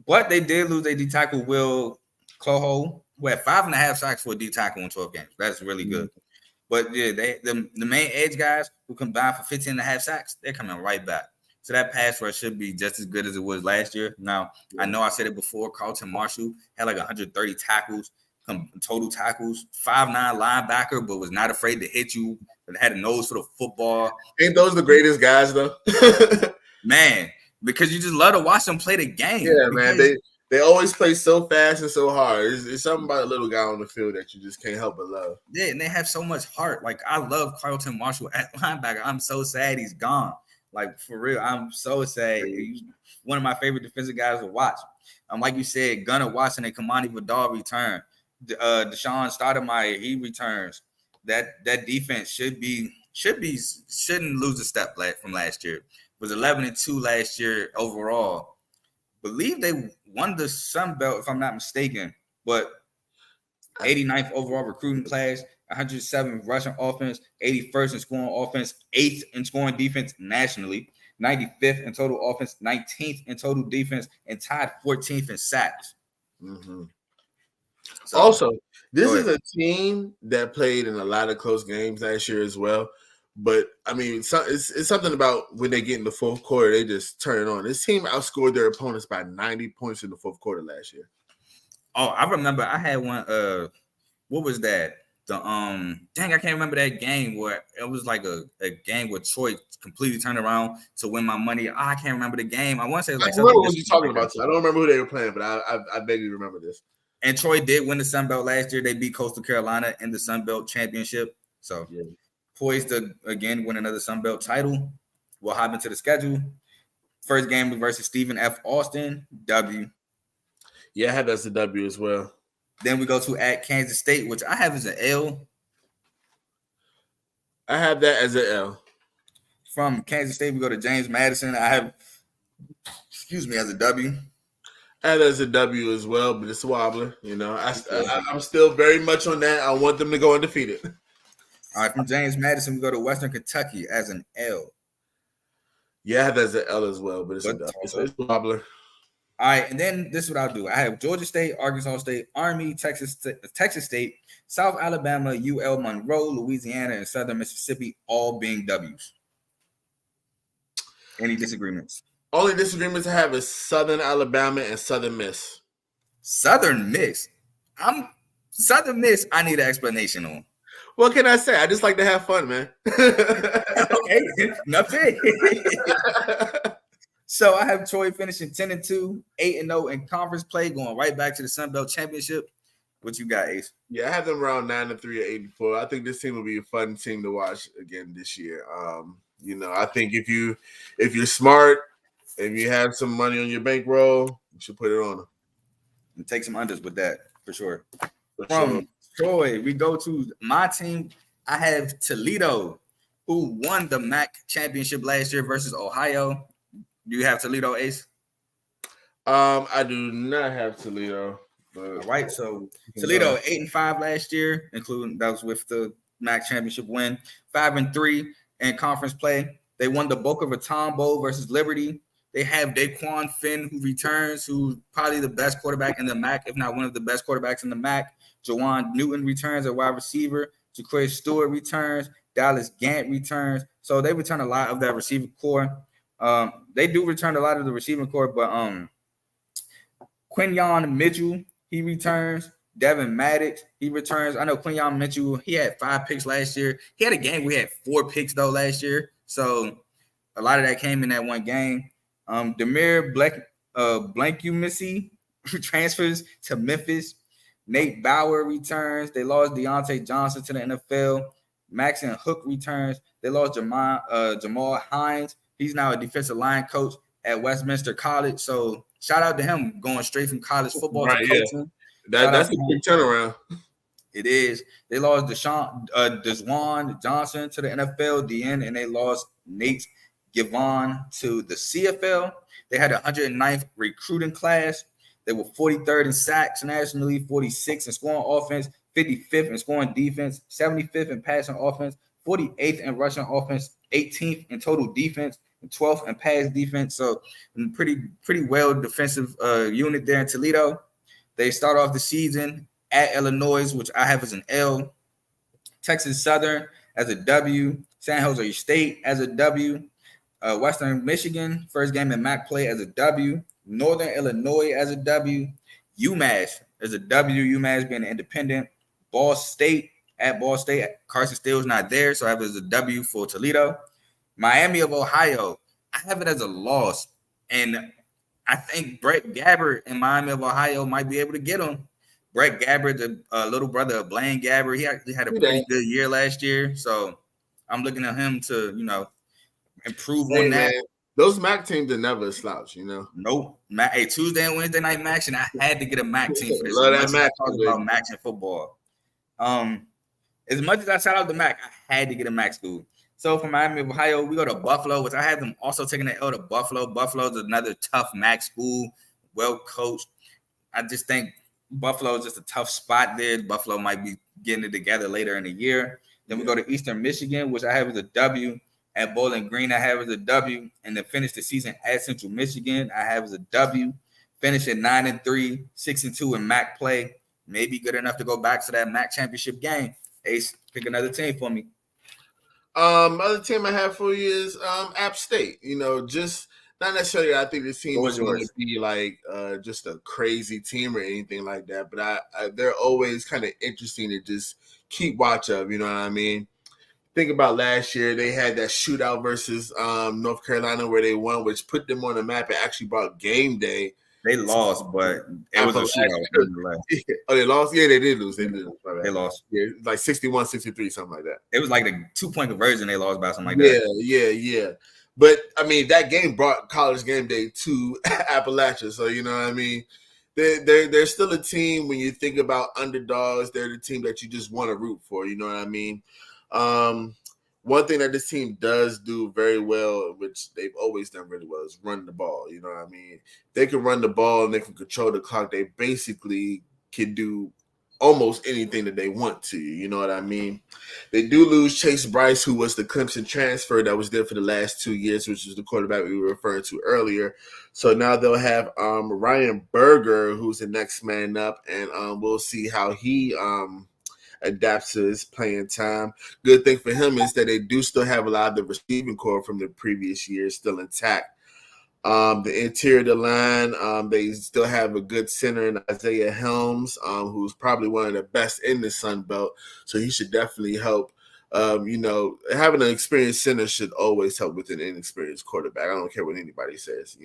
But they did lose their D tackle Will Cloho, who had 5.5 sacks for a D tackle in 12 games. That's really good. But yeah, the main edge guys who combined for 15.5 sacks, they're coming right back. So that pass rush should be just as good as it was last year. Now, I know I said it before, Carlton Marshall had like 130 tackles, total tackles, 5'9" linebacker, but was not afraid to hit you, but had a nose for the football. Ain't those the greatest guys, though? Man, because you just love to watch them play the game. Yeah, man. They always play so fast and so hard. It's something about a little guy on the field that you just can't help but love. Yeah, and they have so much heart. Like, I love Carlton Marshall at linebacker. I'm so sad he's gone. Like, for real, I'm so sad. He's one of my favorite defensive guys to watch. Like you said, Gunnar Watson and Kamani Vidal return. Deshaun Stoudemire, he returns. That defense shouldn't lose a step from last year. It was 11-2 last year overall. Believe they won the Sun Belt, if I'm not mistaken, but 89th overall recruiting class, 107th rushing offense, 81st in scoring offense, 8th in scoring defense nationally, 95th in total offense, 19th in total defense, and tied 14th in sacks. Mm-hmm. So, also, this is a team that played in a lot of close games last year as well. But, I mean, it's something about when they get in the fourth quarter, they just turn it on. This team outscored their opponents by 90 points in the fourth quarter last year. Oh, I remember I had one. What was that? I can't remember that game where it was like a game where Troy completely turned around to win my money. I can't remember the game. I want to say like I remember what you're talking about. I don't remember who they were playing, but I vaguely remember this. And Troy did win the Sun Belt last year. They beat Coastal Carolina in the Sun Belt championship. So poised to again win another Sun Belt title. We'll hop into the schedule. First game versus Stephen F. Austin, W. Yeah, I had that as a W as well. Then we go to at Kansas State, which I have as an L. I have that as an L. From Kansas State, we go to James Madison. I have, as a W. I have that as a W as well, but it's a wobbler. I'm still very much on that. I want them to go undefeated. All right, from James Madison, we go to Western Kentucky as an L. Yeah, I have that as an L as well, but it's a wobbler. All right, and then this is what I'll do. I have Georgia State, Arkansas State, Army, Texas State, South Alabama, UL Monroe, Louisiana, and Southern Mississippi all being W's. Any disagreements? Only disagreements I have is Southern Alabama and Southern Miss. Southern Miss? Southern Miss, I need an explanation on. What can I say? I just like to have fun, man. Okay, nothing. So I have Troy finishing 10-2, 8-0 in conference play, going right back to the Sun Belt Championship. What you got, Ace? Yeah, I have them around 9-3 or 8-4. I think this team will be a fun team to watch again this year. I think if you're smart and you have some money on your bankroll, you should put it on them. And take some unders with that for sure. From Troy, we go to my team. I have Toledo, who won the MAC championship last year versus Ohio. Do you have Toledo, Ace? I do not have Toledo. All right, so Toledo 8-5 last year, including that was with the MAC championship win. 5-3 in conference play. They won the Boca Raton Bowl versus Liberty. They have Daquan Finn, who returns, who's probably the best quarterback in the MAC, if not one of the best quarterbacks in the MAC. Jawan Newton returns at wide receiver. Jaquez Stewart returns. Dallas Gant returns. So they return a lot of that receiver core. They do return a lot of the receiving core, but Quinyon Mitchell, he returns. Devin Maddox, he returns. I know Quinyon Mitchell, he had 5 picks last year. He had a game where he had 4 picks, though, last year. So a lot of that came in that one game. Demir Blankumisi transfers to Memphis. Nate Bauer returns. They lost Deontay Johnson to the NFL. Maxon Hook returns. They lost Jamal Hines. He's now a defensive line coach at Westminster College. So shout out to him going straight from college football to coaching. Yeah. That's a big turnaround. It is. They lost Desjuan Johnson to the NFL, DN, and they lost Nate Givon to the CFL. They had a 109th recruiting class. They were 43rd in sacks nationally, 46th in scoring offense, 55th in scoring defense, 75th in passing offense, 48th in rushing offense, 18th in total defense, and 12th in pass defense. So pretty well defensive unit there in Toledo. They start off the season at Illinois, which I have as an L. Texas Southern as a W. San Jose State as a W. Western Michigan, first game in MAC play as a W. Northern Illinois as a W. UMass as a W. UMass being an independent. Ball State at Ball State. Carson Steele's not there, so I have it as a W for Toledo. Miami of Ohio, I have it as a loss. And I think Brett Gabbert in Miami of Ohio might be able to get him. Brett Gabbert, the little brother of Blaine Gabbert, he actually had a pretty good year last year. So I'm looking at him to, improve on that. Man, those MAC teams are never a slouch, Nope. Hey, Tuesday and Wednesday night MAC, and I had to get a MAC team for this. Love that MAC. Talking about MAC in football. As much as I shout out the MAC, I had to get a MAC school. So from Miami of Ohio, we go to Buffalo, which I had them also taking the L to Buffalo. Buffalo's another tough MAC school, well coached. I just think Buffalo is just a tough spot there. Buffalo might be getting it together later in the year. Then we go to Eastern Michigan, which I have as a W. At Bowling Green, I have as a W. And then finish the season at Central Michigan, I have as a W. Finish at 9-3, 6-2 in MAC play. Maybe good enough to go back to that MAC championship game. Ace, pick another team for me. Other team I have for you is App State. Just not necessarily I think this team is going to be like just a crazy team or anything like that, but they're always kind of interesting to just keep watch of, you know what I mean? Think about last year, they had that shootout versus North Carolina where they won, which put them on the map and actually brought game day. They lost, but it was a shootout. Oh, they lost? Yeah, they did lose. They lost. Yeah, like 61-63, something like that. It was like the 2-point conversion they lost by something like that. Yeah. But, I mean, that game brought college game day to Appalachia. So, you know what I mean? They're still a team when you think about underdogs. They're the team that you just want to root for. You know what I mean? One thing that this team does do very well, which they've always done really well, is run the ball. You know what I mean? They can run the ball and they can control the clock. They basically can do almost anything that they want to. You know what I mean? They do lose Chase Bryce, who was the Clemson transfer that was there for the last 2 years, which is the quarterback we were referring to earlier. So now they'll have Ryan Berger, who's the next man up, and we'll see how he adapts to his playing time. Good thing for him is that they do still have a lot of the receiving core from the previous year still intact. The interior of the line, they still have a good center in Isaiah Helms, who's probably one of the best in the Sun Belt. So he should definitely help. Having an experienced center should always help with an inexperienced quarterback. I don't care what anybody says.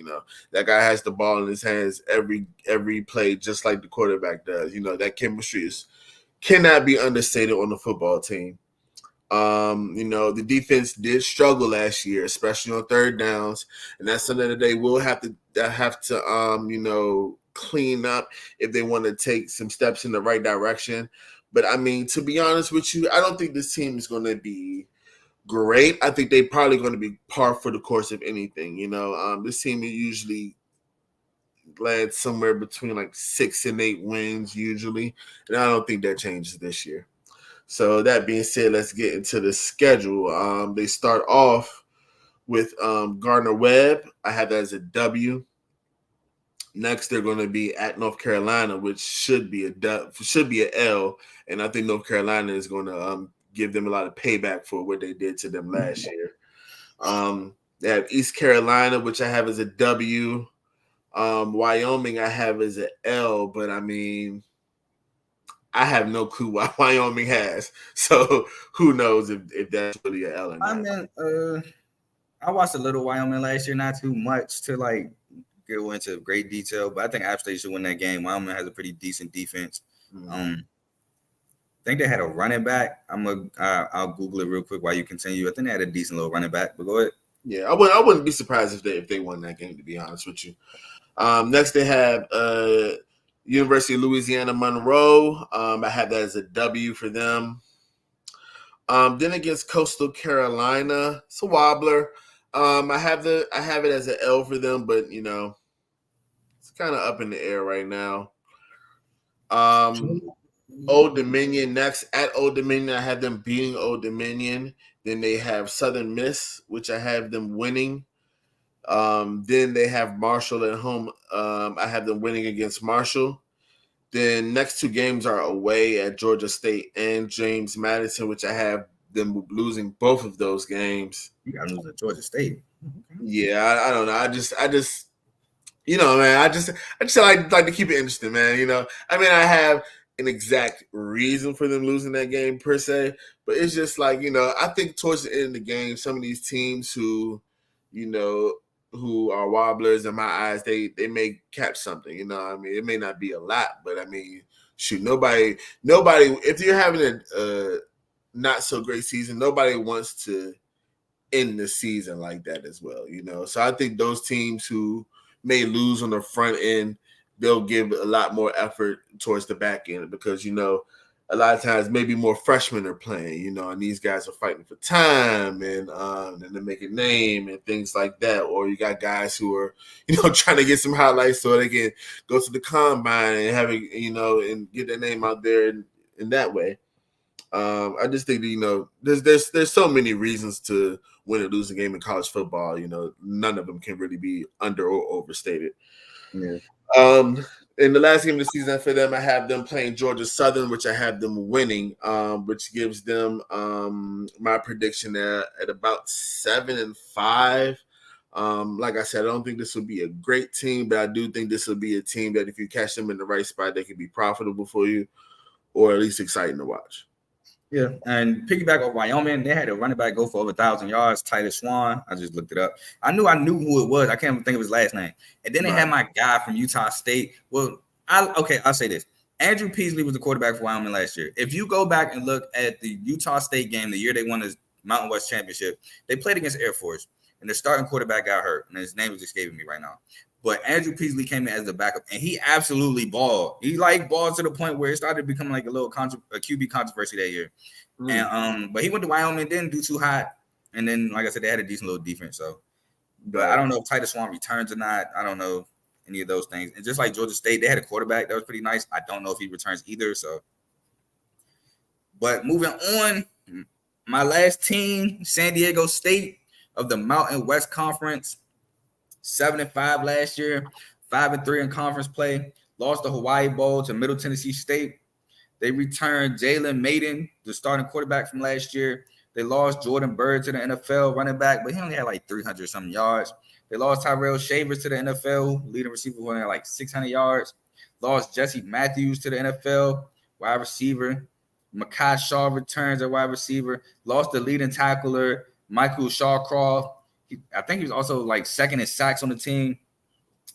That guy has the ball in his hands every play, just like the quarterback does. That chemistry cannot be understated on the football team. The defense did struggle last year, especially on third downs, and that's something that they will have to clean up if they want to take some steps in the right direction. But I mean, to be honest with you, I don't think this team is going to be great. I think they're probably going to be par for the course of anything. This team usually lands somewhere between like 6 and 8 wins usually, and I don't think that changes this year. So that being said, let's get into the schedule. They start off with Gardner Webb. I have that as a W. Next, they're going to be at North Carolina, which should be an L, and I think North Carolina is going to give them a lot of payback for what they did to them last year. They have East Carolina, which I have as a W. Wyoming, I have as an L, but I mean, I have no clue what Wyoming has. So who knows if that's really an L or I not. mean, I watched a little Wyoming last year, not too much to like go into great detail, but I think App State should win that game. Wyoming has a pretty decent defense. I think they had a running back. I'll Google it real quick while you continue. I think they had a decent little running back, but go ahead. Yeah, I wouldn't be surprised if they won that game, to be honest with you. Next they have University of Louisiana Monroe. I have that as a W for them. Then against Coastal Carolina, it's a wobbler. I have it as an L for them, but it's kind of up in the air right now. Old Dominion next. At Old Dominion, I have them beating Old Dominion. Then they have Southern Miss, which I have them winning. Then they have Marshall at home. I have them winning against Marshall. Then next two games are away at Georgia State and James Madison, which I have them losing both of those games. You got to lose at Georgia State. Yeah, I don't know. I just man, I just like to keep it interesting, man. I mean, I have an exact reason for them losing that game per se, but it's just like, I think towards the end of the game, some of these teams who are wobblers in my eyes, they may catch something. I mean, it may not be a lot, but I mean, shoot, nobody. If you're having a not so great season, nobody wants to end the season like that as well. So I think those teams who may lose on the front end, they'll give a lot more effort towards the back end because a lot of times maybe more freshmen are playing, and these guys are fighting for time and to make a name and things like that. Or you got guys who are, trying to get some highlights so they can go to the combine and have it, and get their name out there in that way. I just think that, there's so many reasons to win or lose a game in college football. None of them can really be under or overstated. Yeah. In the last game of the season for them, I have them playing Georgia Southern, which I have them winning, which gives them my prediction at about 7-5. Like I said, I don't think this will be a great team, but I do think this will be a team that if you catch them in the right spot, they can be profitable for you, or at least exciting to watch. Yeah, and piggyback off Wyoming, they had a running back go for over 1,000 yards, Titus Swan. I just looked it up. I knew who it was. I can't even think of his last name. And then they had my guy from Utah State. Well, I'll say this. Andrew Peasley was the quarterback for Wyoming last year. If you go back and look at the Utah State game, the year they won the Mountain West Championship, they played against Air Force, and the starting quarterback got hurt, and his name is escaping me right now. But Andrew Peasley came in as the backup, and he absolutely balled. He balled to the point where it started becoming like a little a QB controversy that year. And but he went to Wyoming, didn't do too hot, and then like I said, they had a decent little defense. So, but I don't know if Titus Swan returns or not. I don't know any of those things. And just like Georgia State, they had a quarterback that was pretty nice. I don't know if he returns either. So, but moving on, my last team, San Diego State of the Mountain West Conference. 7-5 last year, 5-3 in conference play. Lost the Hawaii Bowl to Middle Tennessee State. They returned Jalen Maiden, the starting quarterback from last year. They lost Jordan Bird to the NFL running back, but he only had like 300 something yards. They lost Tyrell Shavers to the NFL, leading receiver who only had like 600 yards. Lost Jesse Matthews to the NFL, wide receiver. Makai Shaw returns at wide receiver. Lost the leading tackler, Michael Shawcroft. I think he was also like second in sacks on the team.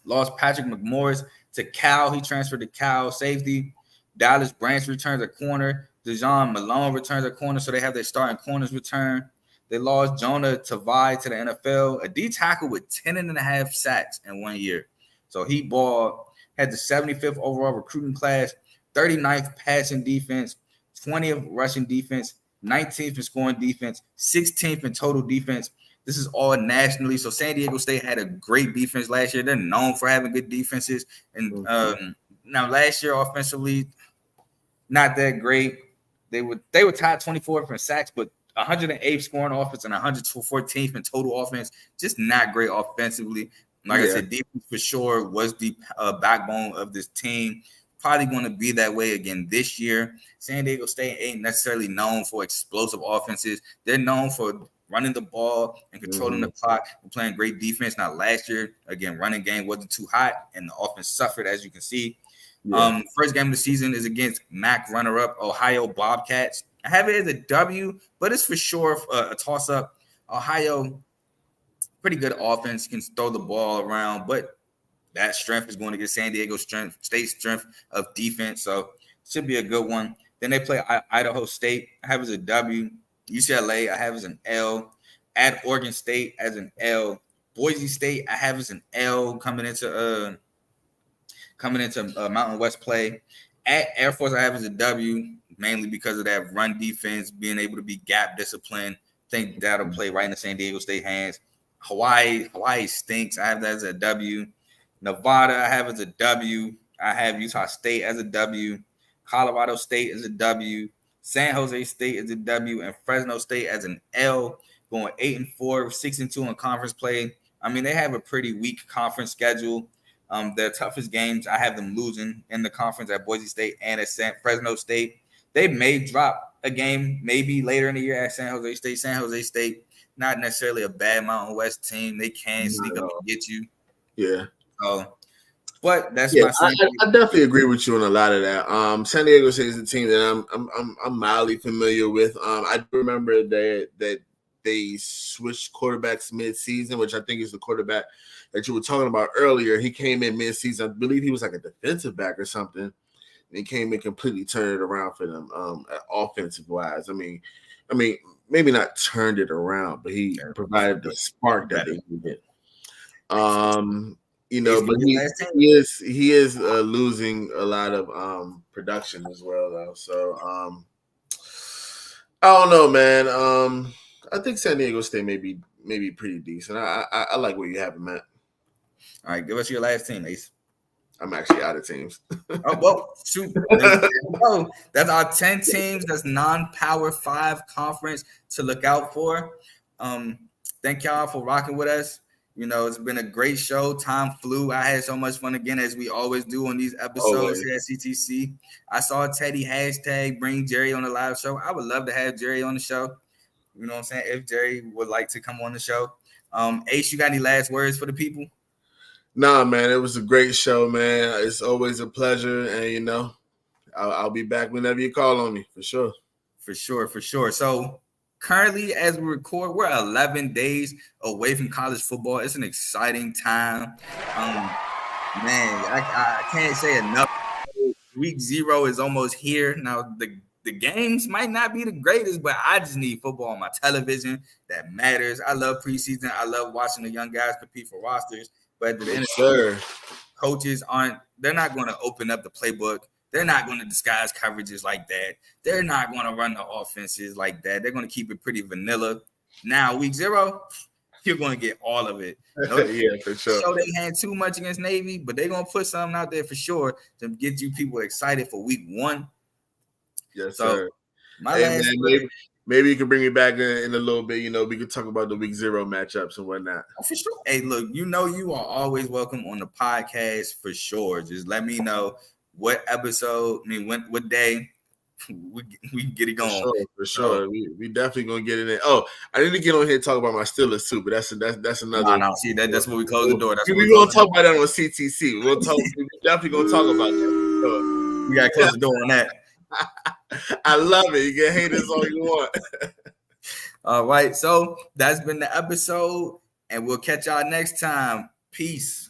Lost Patrick McMorris to Cal. He transferred to Cal safety. Dallas Branch returns a corner. Dejon Malone returns a corner, so they have their starting corners return. They lost Jonah Tavai to the NFL, a D tackle with 10.5 sacks in 1 year. So he balled, had the 75th overall recruiting class, 39th passing defense, 20th rushing defense, 19th in scoring defense, 16th in total defense. This is all nationally. So San Diego State had a great defense last year. They're known for having good defenses. And now last year offensively, not that great. They were tied 24th in sacks, but 108th scoring offense and 114th in total offense. Just not great offensively. Like I said, defense for sure was the backbone of this team. Probably going to be that way again this year. San Diego State ain't necessarily known for explosive offenses. They're known for running the ball and controlling the clock and playing great defense. Now, last year, again, running game wasn't too hot, and the offense suffered, as you can see. Yeah. First game of the season is against MAC runner-up Ohio Bobcats. I have it as a W, but it's for sure a toss-up. Ohio, pretty good offense, can throw the ball around, but that strength is going to get San Diego State strength of defense, so should be a good one. Then they play Idaho State. I have as a W. UCLA, I have as an L. At Oregon State as an L. Boise State, I have as an L coming into Mountain West play. At Air Force, I have as a W, mainly because of that run defense, being able to be gap disciplined. I think that'll play right in the San Diego State hands. Hawaii stinks. I have that as a W. Nevada, I have as a W. I have Utah State as a W. Colorado State as a W. San Jose State as a W. And Fresno State as an L, going 8-4, 6-2 in conference play. I mean, they have a pretty weak conference schedule. Their toughest games, I have them losing in the conference at Boise State and at Fresno State. They may drop a game maybe later in the year at San Jose State. San Jose State, not necessarily a bad Mountain West team. They can sneak up and get you. Yeah. But that's I definitely agree with you on a lot of that. San Diego State is a team that I'm mildly familiar with. I remember that they switched quarterbacks mid-season, which I think is the quarterback that you were talking about earlier. He came in mid-season. I believe he was like a defensive back or something. And he came in completely turned it around for them, offensive wise. I mean, maybe not turned it around, but he provided the spark that they needed. But he is losing a lot of production as well, though. So I don't know, man. I think San Diego State may be pretty decent. I like where you have him at. All right, give us your last team, Ace. I'm actually out of teams. Oh, well, shoot. That's our 10 teams. That's non-Power 5 conference to look out for. Thank y'all for rocking with us. It's been a great show. Time flew. I had so much fun again, as we always do on these episodes here at CTC. I saw Teddy hashtag bring Jerry on the live show. I would love to have Jerry on the show. You know what I'm saying? If Jerry would like to come on the show. Ace, you got any last words for the people? Nah, man, it was a great show, man. It's always a pleasure, and I'll be back whenever you call on me, for sure. For sure. So currently, as we record, we're 11 days away from college football. It's an exciting time. Man, I can't say enough. Week 0 is almost here. Now, the games might not be the greatest, but I just need football on my television. That matters. I love preseason. I love watching the young guys compete for rosters. But at the end of the day, coaches they're not going to open up the playbook. They're not going to disguise coverages like that. They're not going to run the offenses like that. They're going to keep it pretty vanilla. Now, week 0, you're going to get all of it. Yeah, for sure. So they had too much against Navy, but they're going to put something out there for sure to get you people excited for week 1. Yes, so, sir. Maybe you can bring me back in a little bit. We can talk about the week 0 matchups and whatnot. Oh, for sure. Hey, look, you are always welcome on the podcast for sure. Just let me know what episode, what day we can get it going. For sure. We definitely gonna get it in. Oh, I need to get on here and talk about my Steelers too, but that's another. No. See, that's what we close the door. We're gonna talk about that on CTC. We're definitely gonna talk about that. So, we gotta close the door on that. I love it. You can hate us all you want. All right, so that's been the episode, and we'll catch y'all next time. Peace.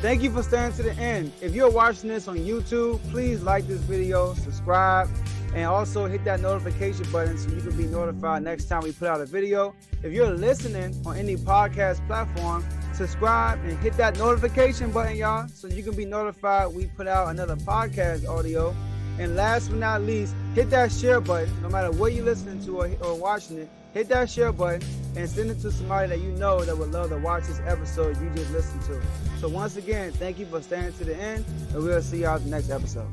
Thank you for staying to the end. If you're watching this on YouTube, please like this video, subscribe, and also hit that notification button so you can be notified next time we put out a video. If you're listening on any podcast platform, subscribe and hit that notification button, y'all, so you can be notified we put out another podcast audio. And last but not least, hit that share button. No matter what you're listening to or watching it, hit that share button and send it to somebody that you know that would love to watch this episode you just listened to. So once again, thank you for staying to the end, and we'll see y'all in the next episode.